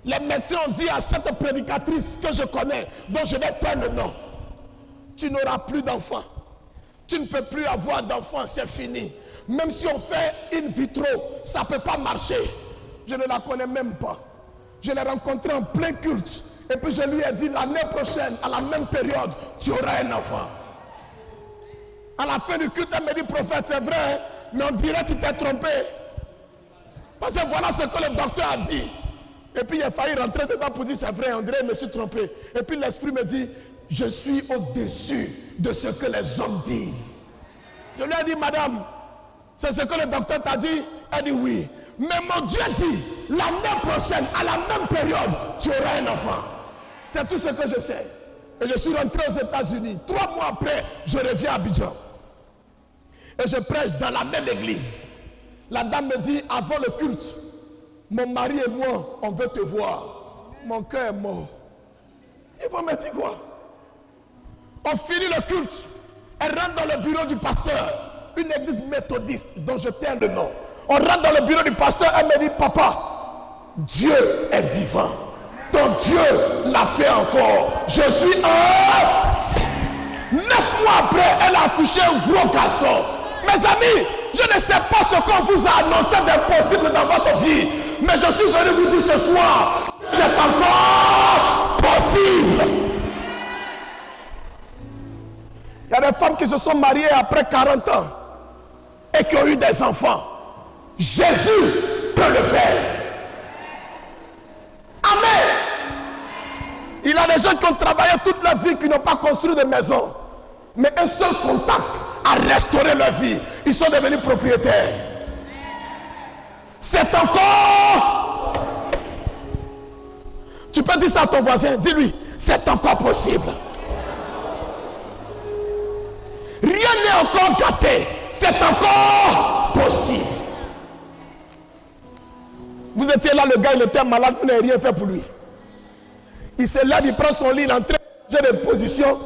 Speaker 1: Les médecins ont dit à cette prédicatrice que je connais, dont je vais prendre le nom, tu n'auras plus d'enfants. Tu ne peux plus avoir d'enfants, c'est fini. Même si on fait in vitro, ça ne peut pas marcher. Je ne la connais même pas. Je l'ai rencontrée en plein culte. Et puis je lui ai dit, l'année prochaine, à la même période, tu auras un enfant. À la fin du culte, elle me dit, prophète, c'est vrai, hein, mais on dirait que tu t'es trompé. Parce que voilà ce que le docteur a dit. Et puis il a failli rentrer dedans pour dire, c'est vrai, on dirait que je me suis trompé. Et puis l'esprit me dit, je suis au-dessus de ce que les hommes disent. Je lui ai dit, madame, c'est ce que le docteur t'a dit? Elle dit oui. Mais mon Dieu dit, l'année prochaine, à la même période, tu auras un enfant. C'est tout ce que je sais. Et je suis rentré aux États-Unis. 3 mois après, je reviens à Abidjan. Et je prêche dans la même église. La dame me dit, avant le culte, mon mari et moi, on veut te voir. Mon cœur est mort. Il faut me dire quoi? On finit le culte. Elle rentre dans le bureau du pasteur. Une église méthodiste dont je tiens le nom. On rentre dans le bureau du pasteur. Elle me dit, papa, Dieu est vivant. Donc Dieu l'a fait encore. Je suis un... 9 mois après, elle a accouché un gros garçon. Mes amis, je ne sais pas ce qu'on vous a annoncé d'impossible dans votre vie. Mais je suis venu vous dire ce soir, c'est encore possible. Il y a des femmes qui se sont mariées après 40 ans et qui ont eu des enfants. Jésus peut le faire. Amen. Il y a des gens qui ont travaillé toute leur vie, qui n'ont pas construit de maison. Mais un seul contact a restauré leur vie. Ils sont devenus propriétaires. C'est encore... Tu peux dire ça à ton voisin. Dis-lui, c'est encore possible. Rien n'est encore gâté. C'est encore possible. Vous étiez là, le gars, il était malade, vous n'avez rien fait pour lui. Il se lève, il prend son lit, il est en train de changer de position.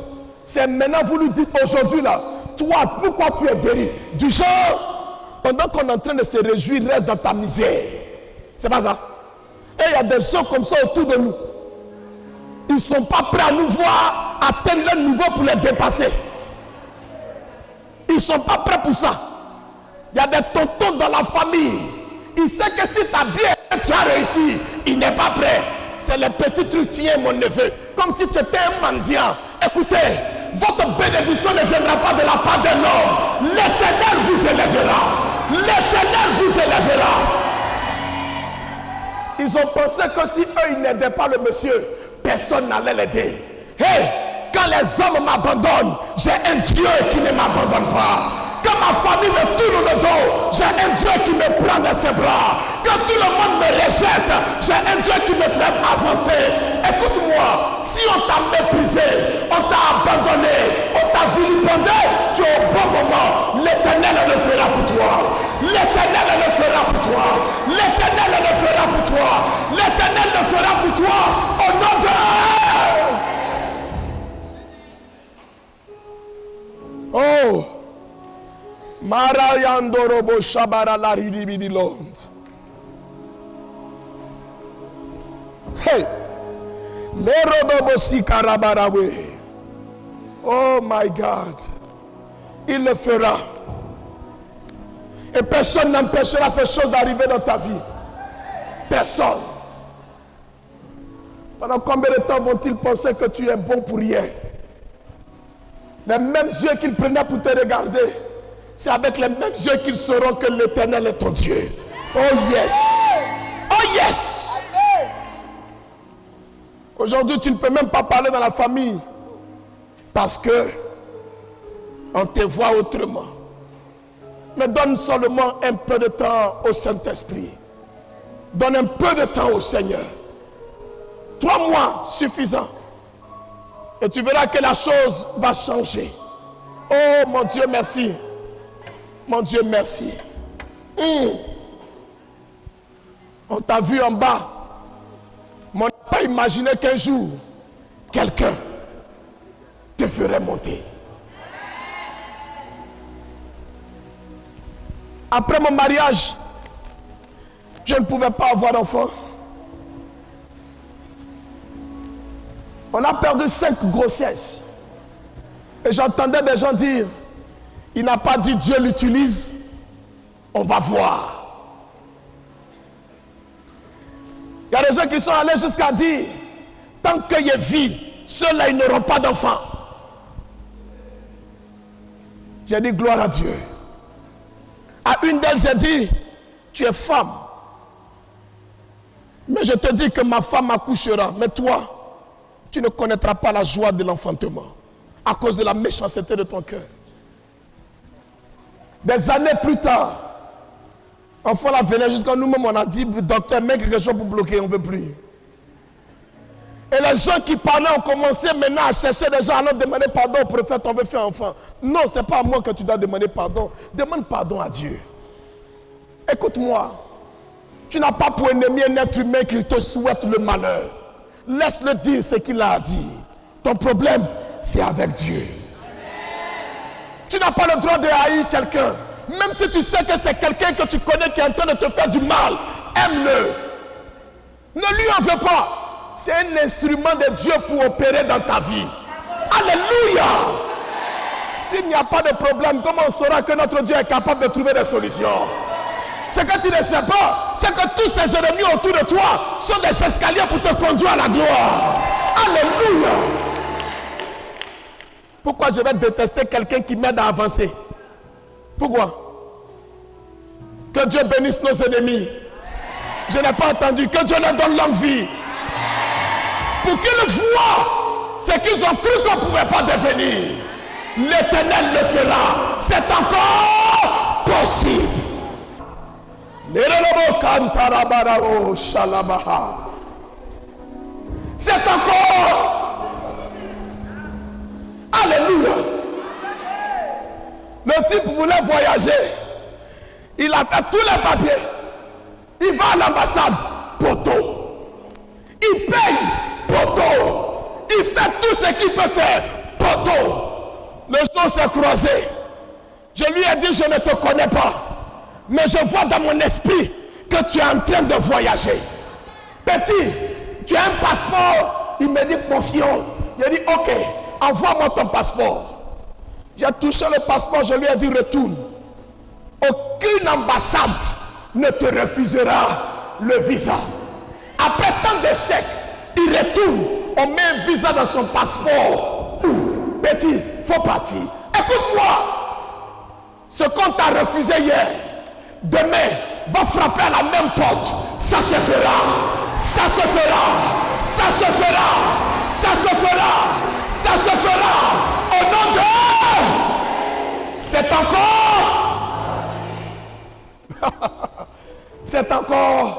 Speaker 1: C'est maintenant, vous lui dites aujourd'hui là, toi, pourquoi tu es guéri? Du genre, pendant qu'on est en train de se réjouir, reste dans ta misère. C'est pas ça. Et il y a des gens comme ça autour de nous. Ils ne sont pas prêts à nous voir atteindre leur niveau pour les dépasser. Ils ne sont pas prêts pour ça. Il y a des tontons dans la famille. Il sait que si tu as bien, tu as réussi. Il n'est pas prêt. C'est les petits trucs, tiens mon neveu. Comme si tu étais un mendiant. Écoutez, votre bénédiction ne viendra pas de la part d'un homme. L'Éternel vous élèvera. L'Éternel vous élèvera. Ils ont pensé que si eux, ils n'aidaient pas le monsieur, personne n'allait l'aider. Hey, quand les hommes m'abandonnent, j'ai un Dieu qui ne m'abandonne pas. Quand ma famille me tourne le dos, j'ai un Dieu qui me prend dans ses bras. Quand tout le monde me rejette, j'ai un Dieu qui me fait avancer. Écoute-moi, si on t'a méprisé, on t'a abandonné, on t'a vilipendé, tu es au bon moment. L'Éternel le fera pour toi. L'Éternel le fera pour toi. L'Éternel le fera pour toi. L'Éternel le fera pour toi. Au nom de... Oh! Marayandorobo Shabara la Ridibidilond. Hey! Lerodobo Sikarabarawe. Oh my God. Il le fera. Et personne n'empêchera ces choses d'arriver dans ta vie. Personne. Pendant combien de temps vont-ils penser que tu es bon pour rien? Les mêmes yeux qu'ils prenaient pour te regarder, c'est avec les mêmes yeux qu'ils sauront que l'Éternel est ton Dieu. Oh yes. Oh yes. Aujourd'hui, tu ne peux même pas parler dans la famille parce que on te voit autrement. Mais donne seulement un peu de temps au Saint-Esprit. Donne un peu de temps au Seigneur. 3 mois suffisant. Et tu verras que la chose va changer. Oh mon Dieu, merci. Mon Dieu, merci. On t'a vu en bas. Mais on n'a pas imaginé qu'un jour, quelqu'un te ferait monter. Après mon mariage, je ne pouvais pas avoir d'enfant. On a perdu 5 grossesses. Et j'entendais des gens dire, il n'a pas dit Dieu l'utilise, on va voir. Il y a des gens qui sont allés jusqu'à dire, tant qu'il y a vie, ceux-là, ils n'auront pas d'enfants. J'ai dit gloire à Dieu. À une d'elles, j'ai dit, tu es femme. Mais je te dis que ma femme accouchera. Mais toi, tu ne connaîtras pas la joie de l'enfantement à cause de la méchanceté de ton cœur. Des années plus tard, enfant là venait jusqu'à nous-mêmes, on a dit, docteur, mets quelque chose pour bloquer, on ne veut plus. Et les gens qui parlaient ont commencé maintenant à chercher des gens, alors demander pardon au prophète, on veut faire enfant. Non, ce n'est pas à moi que tu dois demander pardon. Demande pardon à Dieu. Écoute-moi, tu n'as pas pour ennemi un être humain qui te souhaite le malheur. Laisse-le dire ce qu'il a dit. Ton problème, c'est avec Dieu. Tu n'as pas le droit de haïr quelqu'un. Même si tu sais que c'est quelqu'un que tu connais qui est en train de te faire du mal, aime-le. Ne lui en veux pas. C'est un instrument de Dieu pour opérer dans ta vie. Alléluia. S'il n'y a pas de problème, comment on saura que notre Dieu est capable de trouver des solutions? Ce que tu ne sais pas, c'est que tous ces ennemis autour de toi sont des escaliers pour te conduire à la gloire. Alléluia. Pourquoi je vais détester quelqu'un qui m'aide à avancer? Pourquoi? Que Dieu bénisse nos ennemis. Je n'ai pas entendu. Que Dieu leur donne longue vie. Pour qu'ils voient ce qu'ils ont cru qu'on ne pouvait pas devenir. L'Éternel le fera. C'est encore possible. C'est encore. Alléluia. Le type voulait voyager. Il a fait tous les papiers. Il va à l'ambassade. Poteau. Il paye. Poteau. Il fait tout ce qu'il peut faire. Poteau. Le jour s'est croisé. Je lui ai dit, je ne te connais pas. Mais je vois dans mon esprit que tu es en train de voyager. Petit, tu as un passeport. Il me dit confiant. Il dit, ok, envoie-moi ton passeport. J'ai touché le passeport, je lui ai dit, retourne. Aucune ambassade ne te refusera le visa. Après tant d'échecs, il retourne. On met un visa dans son passeport. Petit, faut partir. Écoute-moi. Ce qu'on t'a refusé hier, demain, va frapper à la même porte. Ça se fera. Ça se fera. Ça se fera. Ça se fera. Ça se fera. Au nom de... C'est encore. C'est encore.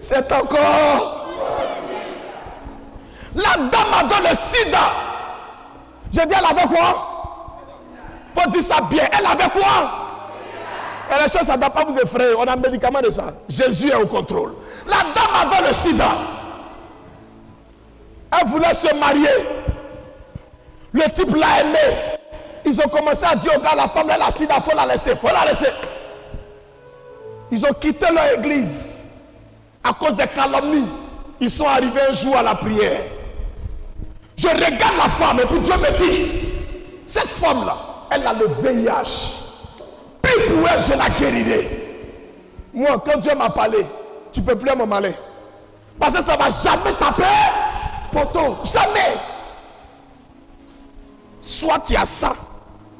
Speaker 1: C'est encore. La dame avait le sida. Je dis, elle avait quoi? Faut dire ça bien. Elle avait quoi? Et les choses, ça ne doit pas vous effrayer. On a un médicament de ça. Jésus est au contrôle. La dame avait le sida. Elle voulait se marier. Le type l'a aimé. Ils ont commencé à dire au gars, la femme, elle a sida, il faut la laisser. Faut la laisser. Ils ont quitté leur église. À cause des calomnies. Ils sont arrivés un jour à la prière. Je regarde la femme et puis Dieu me dit, cette femme-là, elle a le VIH. Puis pour elle, je la guérirai. Moi, quand Dieu m'a parlé, tu ne peux plus me parler. Parce que ça ne va jamais taper, poteau. Jamais. Soit tu as ça,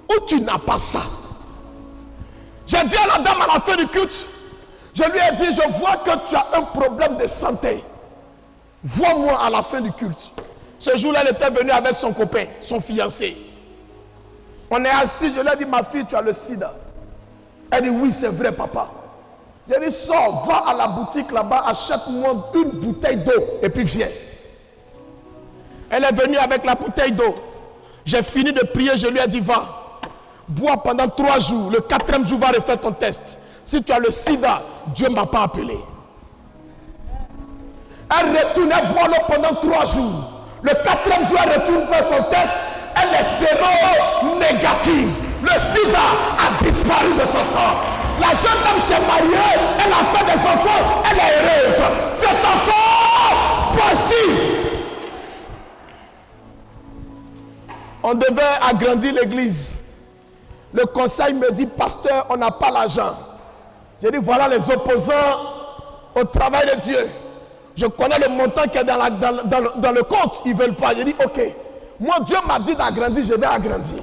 Speaker 1: ou tu n'as pas ça. J'ai dit à la dame à la fin du culte, je lui ai dit, je vois que tu as un problème de santé. Vois-moi à la fin du culte. Ce jour-là, elle était venue avec son copain, son fiancé. On est assis, je lui ai dit, ma fille, tu as le sida. Elle dit, oui, c'est vrai, papa. J'ai dit, sors, va à la boutique là-bas, achète-moi une bouteille d'eau et puis viens. Elle est venue avec la bouteille d'eau. J'ai fini de prier, je lui ai dit, va, bois pendant 3 jours. Le 4e jour, va refaire ton test. Si tu as le sida, Dieu ne m'a pas appelé. Elle retournait boire l'eau pendant 3 jours. Le 4e jour, elle retourne faire son test. Elle est séro-négative. Le sida a disparu de son sang. La jeune dame s'est mariée. Elle a fait des enfants. Elle est heureuse. C'est encore possible. On devait agrandir l'église. Le conseil me dit, pasteur, on n'a pas l'argent. J'ai dit, voilà les opposants au travail de Dieu. Je connais le montant qui est dans le compte. Ils ne veulent pas. J'ai dit, ok. Moi, Dieu m'a dit d'agrandir, je vais agrandir.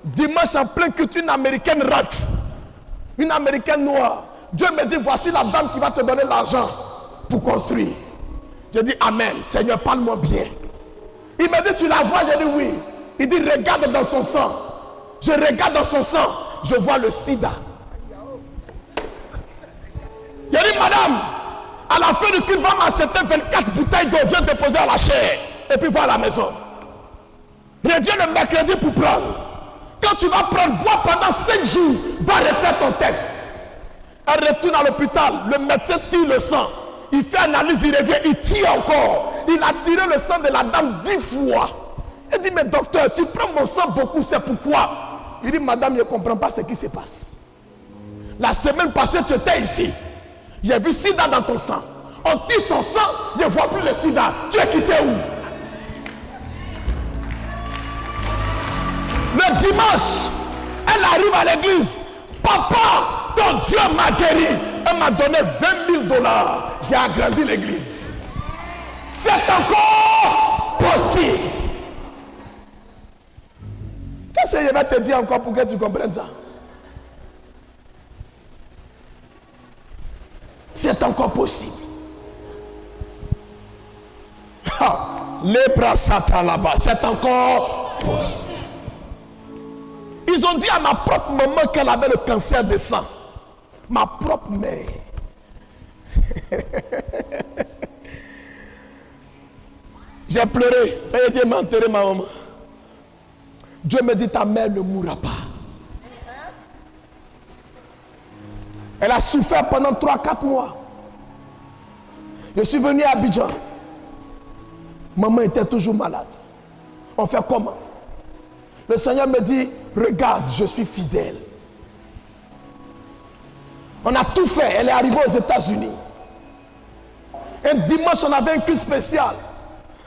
Speaker 1: Dimanche en plein culte, une américaine rentre. Une américaine noire. Dieu me dit, voici la dame qui va te donner l'argent pour construire. J'ai dit, amen. Seigneur, parle-moi bien. Il m'a dit, tu la vois? J'ai dit, oui. Il dit, regarde dans son sang. Je regarde dans son sang. Je vois le sida. Il a dit, madame, à la fin du culte, va m'acheter 24 bouteilles d'eau, viens déposer à la chair. Et puis va à la maison. Reviens le mercredi pour prendre. Quand tu vas prendre, bois pendant 5 jours, va refaire ton test. Elle retourne à l'hôpital, le médecin tire le sang. Il fait analyse, il revient, il tire encore. Il a tiré le sang de la dame 10 fois. Il dit, mais docteur, tu prends mon sang beaucoup, c'est pourquoi? Il dit, madame, je ne comprends pas ce qui se passe. La semaine passée, tu étais ici. J'ai vu sida dans ton sang. On tire ton sang, je ne vois plus le sida. Tu es quitté où? Le dimanche, elle arrive à l'église. Papa, ton Dieu m'a guéri. Elle m'a donné 20 000 $. J'ai agrandi l'église. C'est encore possible. Qu'est-ce que je vais te dire encore pour que tu comprennes ça? C'est encore possible. Les bras Satan là-bas, c'est encore possible. Ils ont dit à ma propre maman qu'elle avait le cancer de sang. Ma propre mère. J'ai pleuré. Et Dieu m'a enterré ma maman. Dieu me dit, ta mère ne mourra pas. Elle a souffert pendant 3-4 mois. Je suis venu à Abidjan. Maman était toujours malade. On fait comment? Le Seigneur me dit, regarde, je suis fidèle. On a tout fait. Elle est arrivée aux États-Unis. Un dimanche, on avait un culte spécial.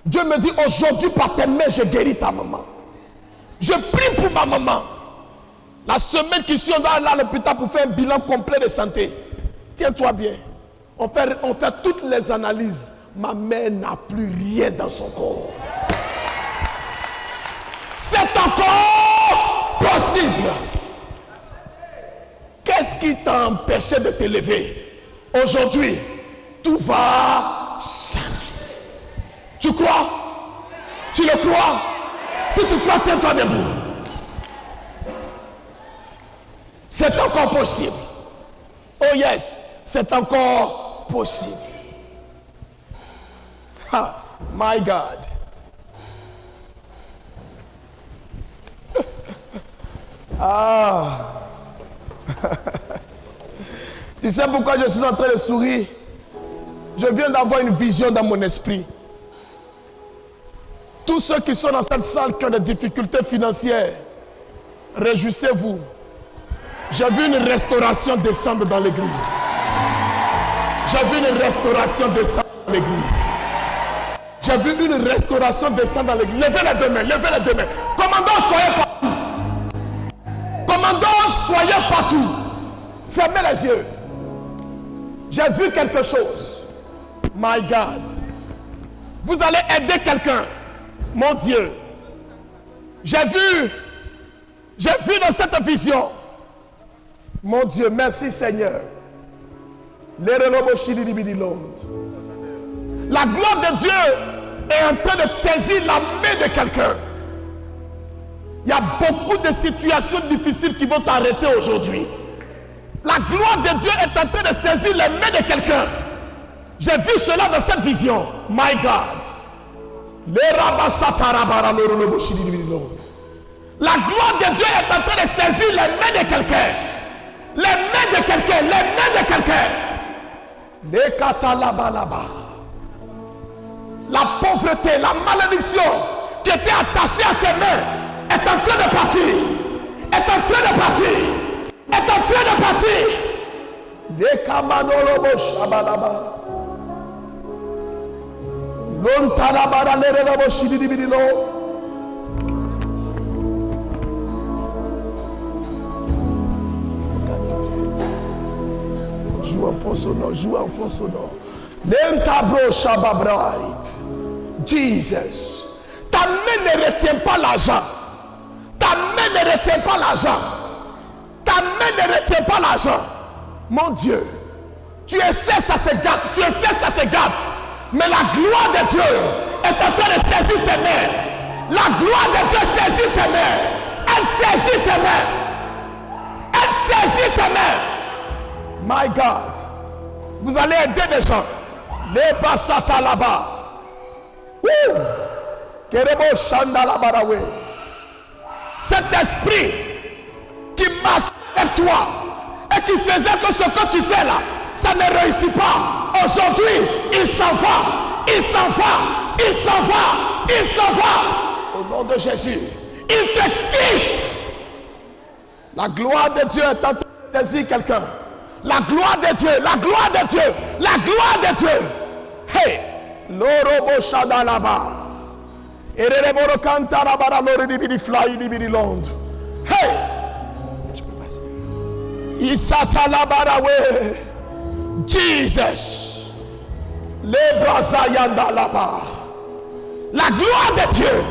Speaker 1: Dieu me dit, aujourd'hui, par tes mains, je guéris ta maman. Je prie pour ma maman. La semaine qui suit, on doit aller à l'hôpital pour faire un bilan complet de santé. Tiens-toi bien. On fait toutes les analyses. Ma mère n'a plus rien dans son corps. C'est encore possible. Qu'est-ce qui t'a empêché de te lever? Aujourd'hui, tout va changer. Tu crois? Tu le crois? Si tu crois, tiens-toi debout. C'est encore possible. Oh yes, c'est encore possible. Ah, my God. Ah. Tu sais pourquoi je suis en train de sourire? Je viens d'avoir une vision dans mon esprit. Tous ceux qui sont dans cette salle qui ont des difficultés financières, réjouissez-vous. J'ai vu une restauration descendre dans l'église. J'ai vu une restauration descendre dans l'église. J'ai vu une restauration descendre dans l'église. Levez les deux mains, levez les deux mains. Commandant, soyez partout. Commandant, soyez partout. Fermez les yeux. J'ai vu quelque chose. My God. Vous allez aider quelqu'un. Mon Dieu. J'ai vu dans cette vision. Mon Dieu, merci Seigneur. La gloire de Dieu est en train de saisir la main de quelqu'un. Il y a beaucoup de situations difficiles qui vont t'arrêter aujourd'hui. La gloire de Dieu est en train de saisir les mains de quelqu'un. J'ai vu cela dans cette vision. My God. La gloire de Dieu est en train de saisir les mains de quelqu'un. Les mains de quelqu'un. Les mains de quelqu'un. Les katalabalaba. La pauvreté, la malédiction qui était attachée à tes mains est en train de partir. Est en train de partir. Est en train de partir. Les kamanorobo shabalaba. joue un fond sonore, joue un fond sonore. Lentabro Shababrait. Jesus. Ta main ne retient pas l'argent. Ta main ne retient pas l'argent. Ta main ne retient pas l'argent. Mon Dieu, tu essaies, ça se gâte. Tu essaies, ça se gâte. Mais la gloire de Dieu est en train de saisir tes mains. La gloire de Dieu saisit tes mains. Elle saisit tes mains. Elle saisit tes mains. My God. Vous allez aider des gens. Les basata là-bas. Kerebo Shanda là-bas. Cet esprit qui marche avec toi et qui faisait que ce que tu fais là, ça ne réussit pas. Aujourd'hui, il s'en va. Il s'en va. Il s'en va. Il s'en va. Au nom de Jésus, il te quitte. La gloire de Dieu est en train de saisir quelqu'un. La gloire de Dieu, la gloire de Dieu, la gloire de Dieu. Hey, l'orobo shada là-bas. Ererebo canta là-bas, l'oribidi fly, l'ibidi land. Hey, je peux passer. Isata là-bas, Jesus. Les bras yanda là-bas. La gloire de Dieu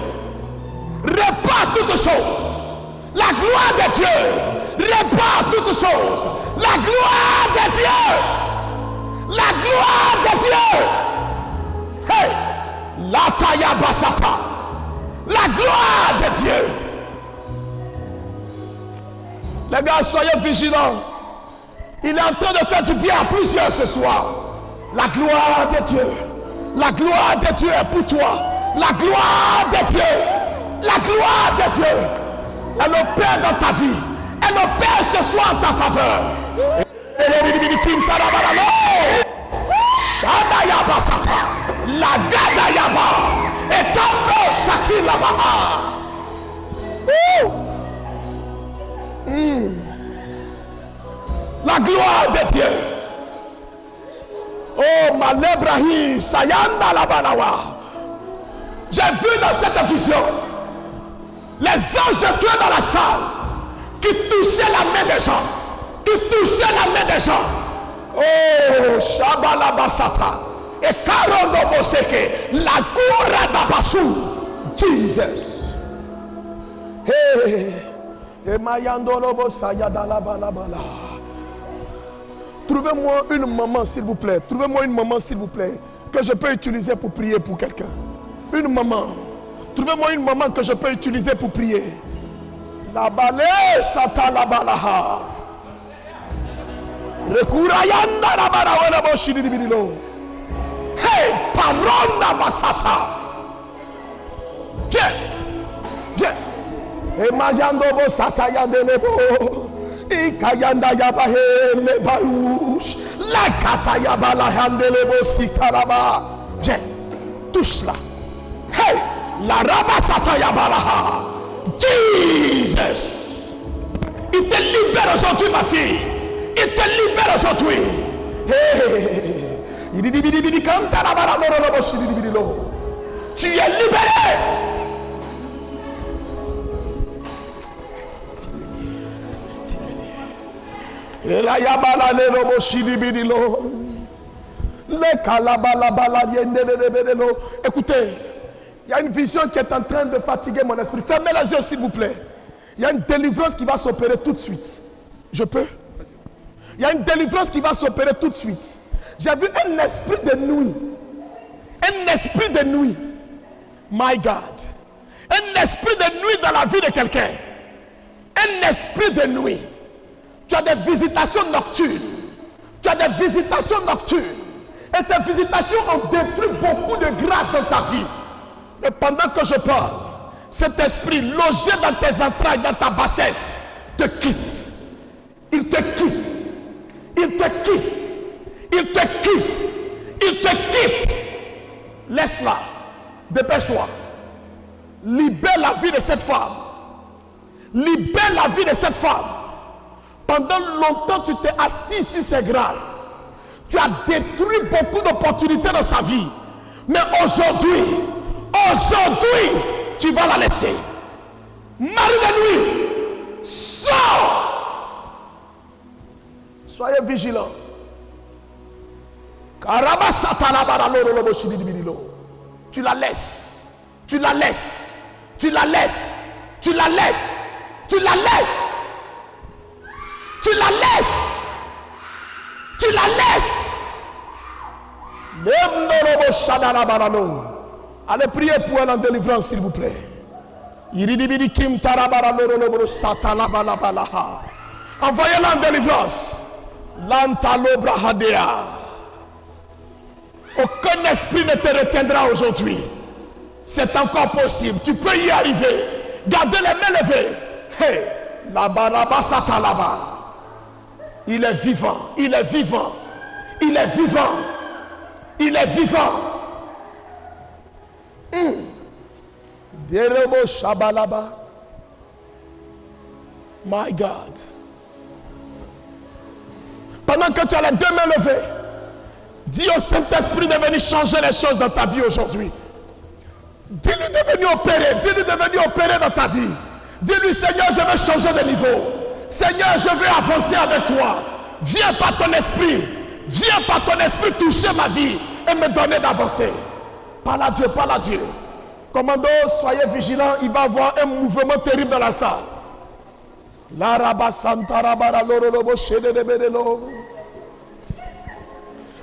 Speaker 1: répare toutes choses. La gloire de Dieu répare toutes choses. La gloire de Dieu. La gloire de Dieu. Hey, la taya basata. La gloire de Dieu. Les gars, soyez vigilants. Il est en train de faire du bien à plusieurs ce soir. La gloire de Dieu. La gloire de Dieu est pour toi. La gloire de Dieu. La gloire de Dieu. Elle opère dans ta vie. Elle opère ce soir en ta faveur. La gadayaba. Et tambo sakila baha. La gloire de Dieu. Oh, Malebrahi, Sayanda la balawa. J'ai vu dans cette vision les anges de Dieu dans la salle qui touchaient la main des gens. Qui touchaient la main des gens. Oh, Shabala Basata. Et Karondo Boseke. La Goura d'Abassou. Jesus. Hey. Et Mayandolo Bosayada la balabala. Trouvez-moi une maman, s'il vous plaît. Trouvez-moi une maman, s'il vous plaît, que je peux utiliser pour prier pour quelqu'un. Une maman. Trouvez-moi une maman que je peux utiliser pour prier. La balai sata la balaha. Rekurayanda la balawana boshidi bidilo. Hey, parona masata. Viens. Viens. Et majando bo sata yandelebo. Ikayanda yabahe le baouche. La kata yabala yandelebo sitalaba. Viens. Touche là. Hey. La rabasata yabalaha. Jesus. Il te libère aujourd'hui, ma fille. Il te libère aujourd'hui. Tu es libéré. Écoutez. Il y a une vision qui est en train de fatiguer mon esprit. Fermez les yeux, s'il vous plaît. Il y a une délivrance qui va s'opérer tout de suite. Je peux? Il y a une délivrance qui va s'opérer tout de suite. J'ai vu un esprit de nuit. Un esprit de nuit. My God. Un esprit de nuit dans la vie de quelqu'un. Un esprit de nuit. Tu as des visitations nocturnes. Tu as des visitations nocturnes. Et ces visitations ont détruit beaucoup de grâce dans ta vie. Et pendant que je parle, cet esprit logé dans tes entrailles, dans ta bassesse, te quitte. Il te quitte. Il te quitte. Il te quitte. Il te quitte. Laisse-la. Dépêche-toi. Libère la vie de cette femme. Libère la vie de cette femme. Pendant longtemps, tu t'es assis sur ses grâces. Tu as détruit beaucoup d'opportunités dans sa vie. Mais aujourd'hui, tu vas la laisser. Mari de nuit, sors. Soyez vigilants. Tu la laisses. Tu la laisses. Tu la laisses. Tu la laisses. Tu la laisses. Tu la laisses. Tu la laisses. Allez prier pour elle en délivrance, s'il vous plaît. Envoyez-la en délivrance. Aucun esprit ne te retiendra aujourd'hui. C'est encore possible. Tu peux y arriver. Gardez les mains levées. Hey, là-bas. Il est vivant. Il est vivant. Il est vivant. Il est vivant. Derebo shabalaba. My God. Pendant que tu as les deux mains levées, dis au Saint-Esprit de venir changer les choses dans ta vie aujourd'hui. Dis-lui de venir opérer. Dis-lui de venir opérer dans ta vie. Dis-lui, Seigneur, je veux changer de niveau. Seigneur, je veux avancer avec toi. Viens par ton esprit. Viens par ton esprit toucher ma vie et me donner d'avancer. Parle à Dieu, parle à Dieu. Commando, soyez vigilants, il va y avoir un mouvement terrible dans la salle. La raba santa rabara lorolobo shede de bedelo.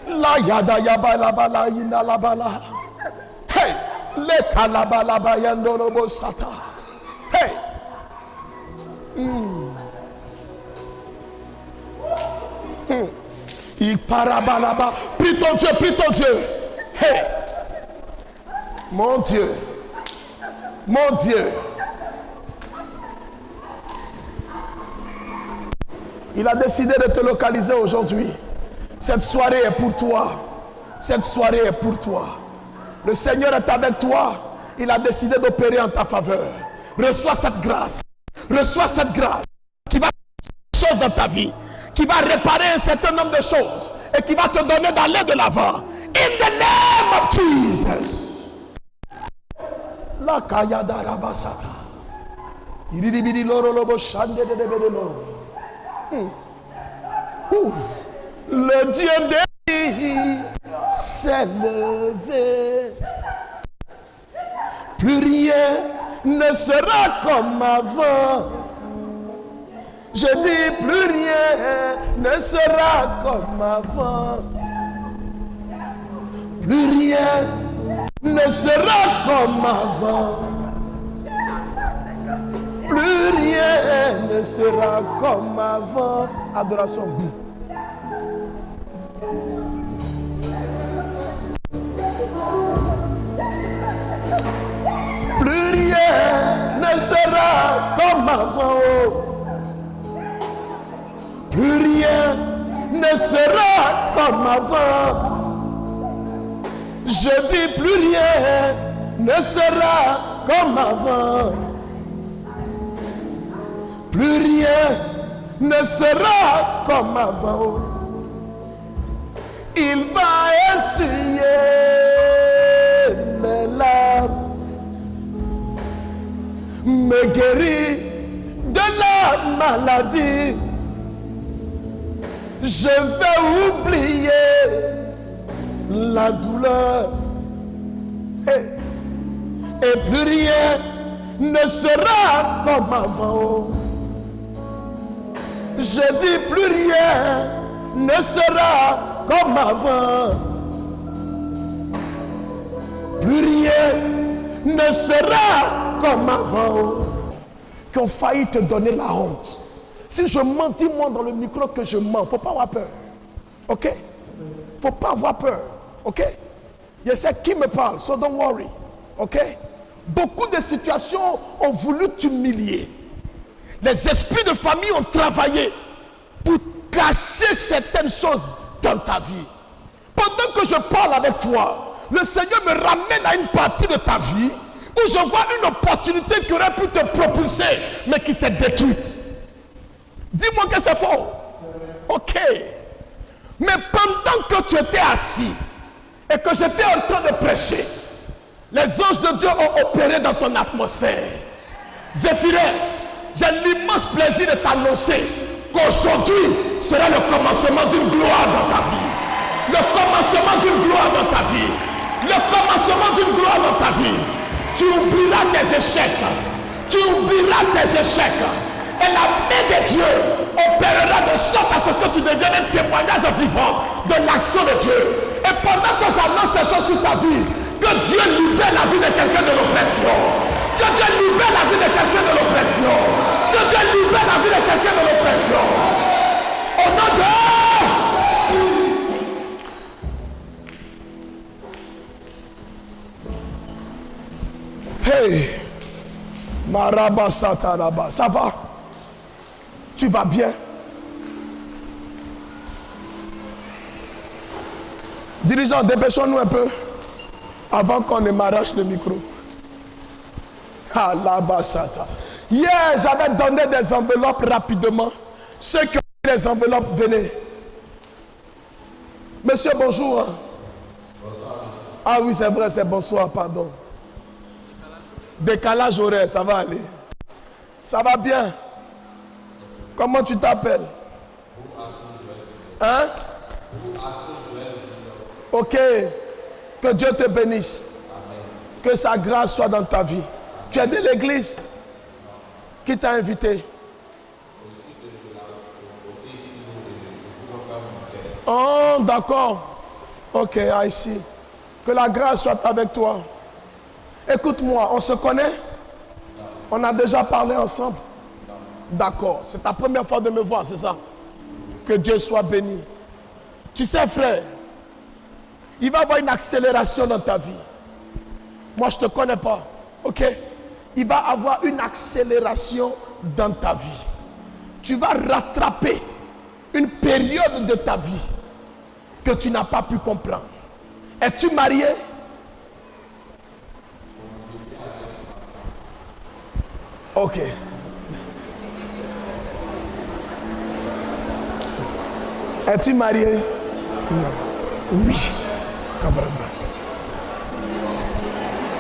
Speaker 1: La yada yaba la bala ina la bala. Hey, le kalaba la bayando lobo sata. Hey. Il parabalaba. Prie ton Dieu, prie ton Dieu. Hey. Mon Dieu. Mon Dieu. Il a décidé de te localiser aujourd'hui. Cette soirée est pour toi. Cette soirée est pour toi. Le Seigneur est avec toi. Il a décidé d'opérer en ta faveur. Reçois cette grâce. Reçois cette grâce qui va faire des choses dans ta vie, qui va réparer un certain nombre de choses et qui va te donner d'aller de l'avant. In the name of Jesus. La kayada rabasata. Iribidi loro lobo shande de bedelo. Le Dieu de vie s'est levé. Plus rien ne sera comme avant. Je dis plus rien ne sera comme avant. Plus rien ne sera comme avant. Plus rien ne sera comme avant. Adoration. Plus rien ne sera comme avant. Plus rien ne sera comme avant. Je dis plus rien ne sera comme avant. Plus rien ne sera comme avant. Il va essuyer mes larmes, me guérir de la maladie. Je vais oublier la douleur et plus rien ne sera comme avant. Je dis plus rien ne sera comme avant. Plus rien ne sera comme avant. Qui ont failli te donner la honte. Si je mens, dis-moi dans le micro que je mens. Faut pas avoir peur. Ok? Faut pas avoir peur. Ok? Je sais qui me parle, so don't worry. Ok? Beaucoup de situations ont voulu t'humilier. Les esprits de famille ont travaillé pour cacher certaines choses dans ta vie. Pendant que je parle avec toi, le Seigneur me ramène à une partie de ta vie où je vois une opportunité qui aurait pu te propulser, mais qui s'est détruite. Dis-moi que c'est faux. Ok. Mais pendant que tu étais assis et que j'étais en train de prêcher, les anges de Dieu ont opéré dans ton atmosphère. Zéphirin, j'ai l'immense plaisir de t'annoncer qu'aujourd'hui sera le commencement d'une gloire dans ta vie. Le commencement dans ta vie. Tu oublieras tes échecs. Tu oublieras tes échecs. Et la main de Dieu opérera de sorte à ce que tu deviennes un témoignage vivant de l'action de Dieu. Et pendant que j'annonce ces choses sur ta vie, que Dieu libère la vie de quelqu'un de l'oppression. Que Dieu libère la vie de quelqu'un de l'oppression. Que Dieu libère la vie de quelqu'un de l'oppression. Au nom de... Hey, Maraba Sataraba, ça va? Tu vas bien? Dirigeant, dépêchons-nous un peu avant qu'on ne m'arrache le micro. Ah, là-bas, Satan. Hier, j'avais donné des enveloppes rapidement. Ceux qui ont eu les enveloppes, venez. Monsieur, bonjour. Ah oui, c'est vrai, c'est bonsoir, pardon. Décalage horaire, ça va aller. Ça va bien. Comment tu t'appelles? Hein? Ok. Que Dieu te bénisse. Que sa grâce soit dans ta vie. Tu es de l'église? Qui t'a invité? Oh, d'accord. Ok, I see. Que la grâce soit avec toi. Écoute-moi, on se connaît? On a déjà parlé ensemble? D'accord, c'est ta première fois de me voir, c'est ça? Que Dieu soit béni. Tu sais, frère, il va y avoir une accélération dans ta vie. Moi, je ne te connais pas, ok? Il va y avoir une accélération dans ta vie. Tu vas rattraper une période de ta vie que tu n'as pas pu comprendre. Es-tu marié? Ok. Es-tu marié? Non. Oui.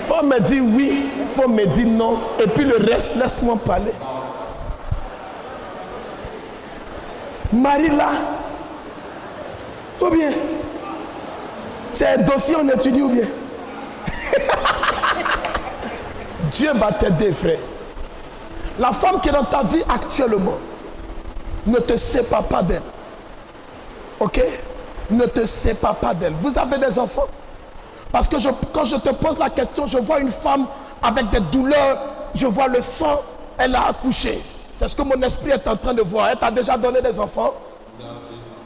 Speaker 1: Faut me dire oui, faut me dire non. Et puis le reste, laisse-moi parler. Marie là, ou bien? C'est un dossier on étudie ou bien? Dieu va t'aider, frère. La femme qui est dans ta vie actuellement, ne te sépare pas d'elle. Ok? Ne te sépare pas d'elle. Vous avez des enfants? Parce que quand je te pose la question, je vois une femme avec des douleurs, je vois le sang, elle a accouché. C'est ce que mon esprit est en train de voir. Elle t'a déjà donné des enfants?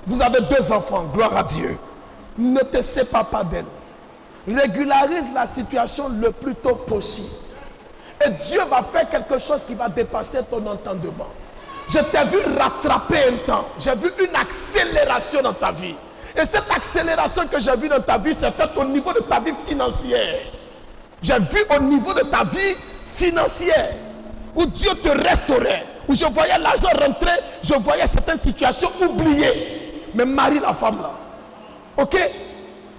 Speaker 1: Vous avez 2 enfants, gloire à Dieu. Ne te sépare pas d'elle. Régularise la situation le plus tôt possible. Et Dieu va faire quelque chose qui va dépasser ton entendement. Je t'ai vu rattraper un temps. J'ai vu une accélération dans ta vie. Et cette accélération que j'ai vue dans ta vie, c'est faite au niveau de ta vie financière. J'ai vu au niveau de ta vie financière, où Dieu te restaurait, où je voyais l'argent rentrer, je voyais certaines situations oubliées. Mais marie la femme là. Ok?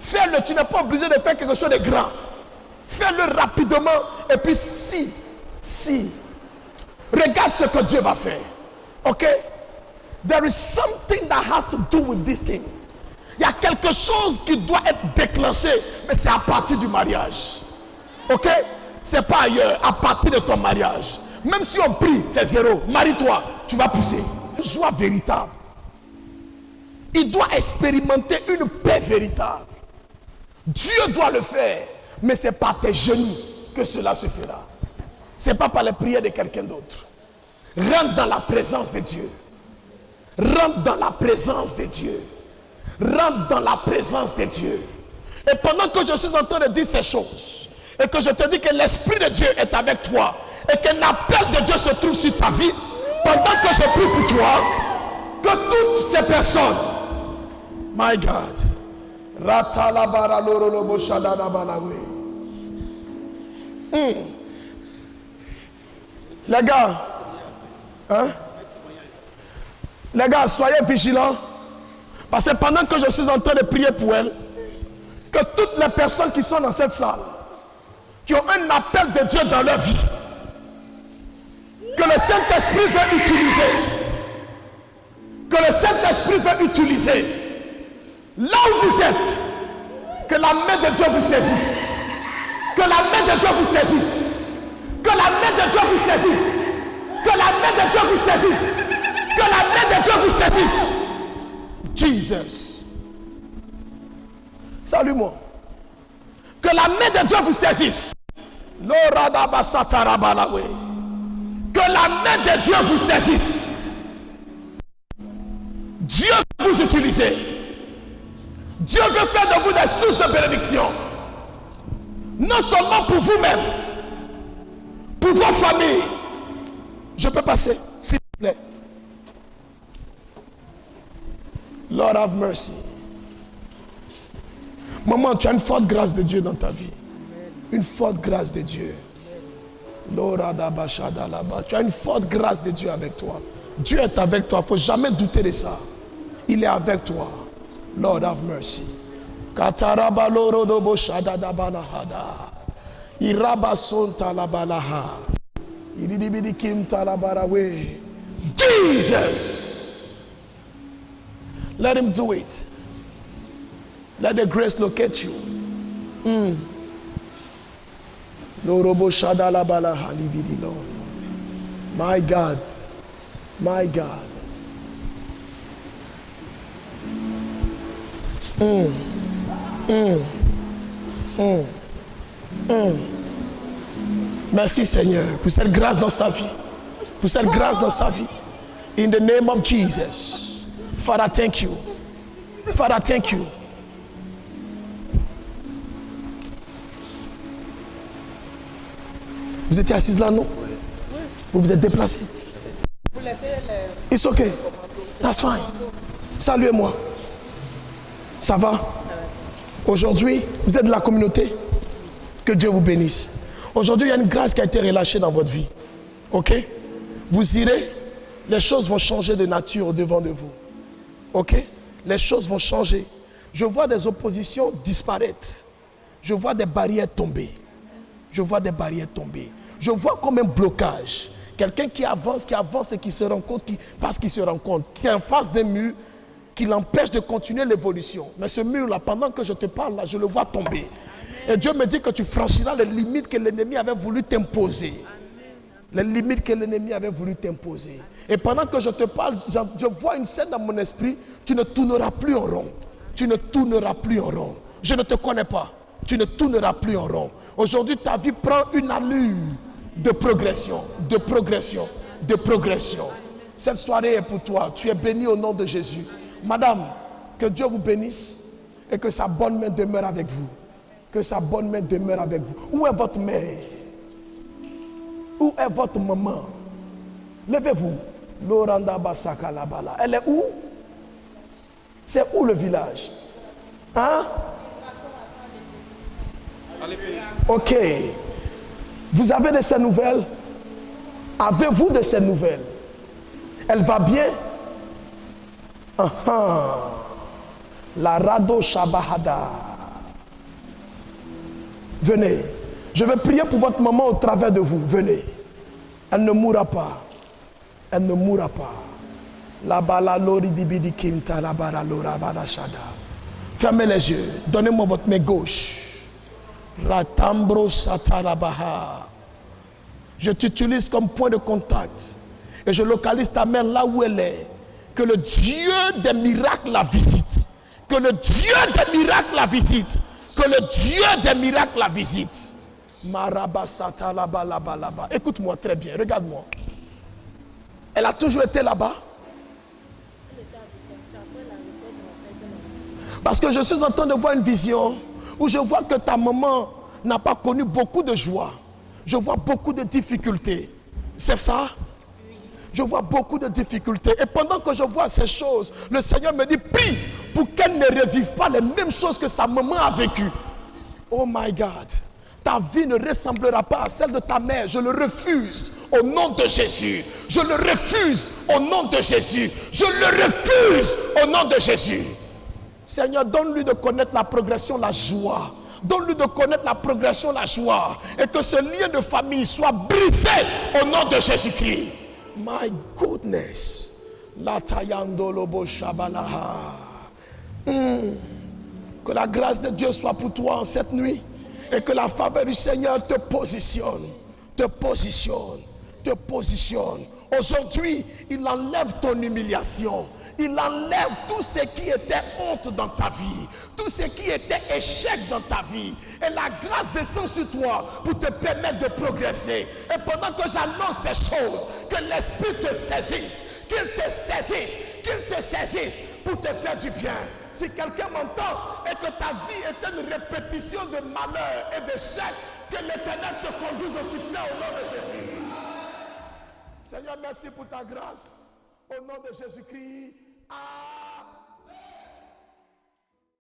Speaker 1: Fais-le, tu n'es pas obligé de faire quelque chose de grand. Fais-le rapidement. Et puis si. Regarde ce que Dieu va faire. Ok? There is something that has to do with this thing. Il y a quelque chose qui doit être déclenché. Mais c'est à partir du mariage. Ok? C'est pas ailleurs. À partir de ton mariage. Même si on prie, c'est 0. Marie-toi, tu vas pousser. Une joie véritable. Il doit expérimenter une paix véritable. Dieu doit le faire. Mais c'est par tes genoux que cela se fera. Ce n'est pas par les prières de quelqu'un d'autre. Rentre dans la présence de Dieu. Rentre dans la présence de Dieu. Rentre dans la présence de Dieu. Et pendant que je suis en train de dire ces choses, et que je te dis que l'Esprit de Dieu est avec toi, et que l'appel de Dieu se trouve sur ta vie, pendant que je prie pour toi, que toutes ces personnes, my God, les gars, hein? Les gars, soyez vigilants. Parce que pendant que je suis en train de prier pour elle, que toutes les personnes qui sont dans cette salle, qui ont un appel de Dieu dans leur vie, que le Saint-Esprit veut utiliser, là où vous êtes, que la main de Dieu vous saisisse. Que la main de Dieu vous saisisse. Que la main de Dieu vous saisisse. Que la main de Dieu vous saisisse. Que la main de Dieu vous saisisse. Jesus. Salue-moi. Que la main de Dieu vous saisisse. Que la main de Dieu vous saisisse. Dieu veut vous utiliser. Dieu veut faire de vous des sources de bénédiction. Non seulement pour vous-même, pour vos familles. Je peux passer, s'il vous plaît. Lord have mercy. Maman, tu as une forte grâce de Dieu dans ta vie. Une forte grâce de Dieu. Tu as une forte grâce de Dieu avec toi. Dieu est avec toi. Il ne faut jamais douter de ça. Il est avec toi. Lord have mercy. Jesus. Let him do it. Let the grace locate you. My God. My God. Merci Seigneur pour cette grâce dans sa vie. Pour cette grâce dans sa vie. In the name of Jesus. Father, thank you. Father, thank you. Vous étiez assise là, non? Vous vous êtes déplacé. Vous laissez les... It's okay. That's fine. Saluez-moi. Ça va? Aujourd'hui, vous êtes de la communauté. Que Dieu vous bénisse. Aujourd'hui, il y a une grâce qui a été relâchée dans votre vie. Ok? Vous irez, les choses vont changer de nature au-devant de vous. Ok? Les choses vont changer. Je vois des oppositions disparaître. Je vois des barrières tomber. Je vois des barrières tomber. Je vois comme un blocage. Quelqu'un qui avance et qui se rend compte, parce qu'il se rend compte, qui est en face d'un mur, qui l'empêche de continuer l'évolution. Mais ce mur-là, pendant que je te parle, là, je le vois tomber. Et Dieu me dit que tu franchiras les limites que l'ennemi avait voulu t'imposer. Les limites que l'ennemi avait voulu t'imposer. Et pendant que je te parle, je vois une scène dans mon esprit. Tu ne tourneras plus en rond. Tu ne tourneras plus en rond. Je ne te connais pas. Tu ne tourneras plus en rond. Aujourd'hui, ta vie prend une allure de progression, de progression, de progression. Cette soirée est pour toi. Tu es béni au nom de Jésus. Madame, que Dieu vous bénisse et que sa bonne main demeure avec vous. Que sa bonne main demeure avec vous. Où est votre mère? Où est votre maman? Levez-vous. Elle est où? C'est où le village? Hein? Ok. Vous avez de ces nouvelles? Avez-vous de ces nouvelles? Elle va bien? La Rado Shabahada. Venez. Je vais prier pour votre maman au travers de vous. Venez. Elle ne mourra pas. Elle ne mourra pas. La bala lori dibidi kimta la bara lora bala shada. Fermez les yeux. Donnez-moi votre main gauche. Ratambro satarabaha. Je t'utilise comme point de contact. Et je localise ta main là où elle est. Que le Dieu des miracles la visite. Que le Dieu des miracles la visite. Que le Dieu des miracles la visite. Écoute-moi très bien, regarde-moi. Elle a toujours été là-bas. Parce que je suis en train de voir une vision où je vois que ta maman n'a pas connu beaucoup de joie. Je vois beaucoup de difficultés. C'est ça? Je vois beaucoup de difficultés. Et pendant que je vois ces choses, le Seigneur me dit, prie pour qu'elle ne revive pas les mêmes choses que sa maman a vécues. Oh my God. Ta vie ne ressemblera pas à celle de ta mère. Je le refuse au nom de Jésus. Je le refuse au nom de Jésus. Je le refuse au nom de Jésus. Seigneur, donne-lui de connaître la progression, la joie. Donne-lui de connaître la progression, la joie. Et que ce lien de famille soit brisé au nom de Jésus-Christ. My goodness. Que la grâce de Dieu soit pour toi en cette nuit. Et que la faveur du Seigneur te positionne, te positionne, te positionne. Aujourd'hui, il enlève ton humiliation. Il enlève tout ce qui était honte dans ta vie, tout ce qui était échec dans ta vie. Et la grâce descend sur toi pour te permettre de progresser. Et pendant que j'annonce ces choses, que l'Esprit te saisisse, qu'il te saisisse pour te faire du bien. Si quelqu'un m'entend et que ta vie est une répétition de malheur et d'échec, que l'Éternel te conduise au succès au nom de Jésus. Seigneur, merci pour ta grâce. Au nom de Jésus-Christ. Amen.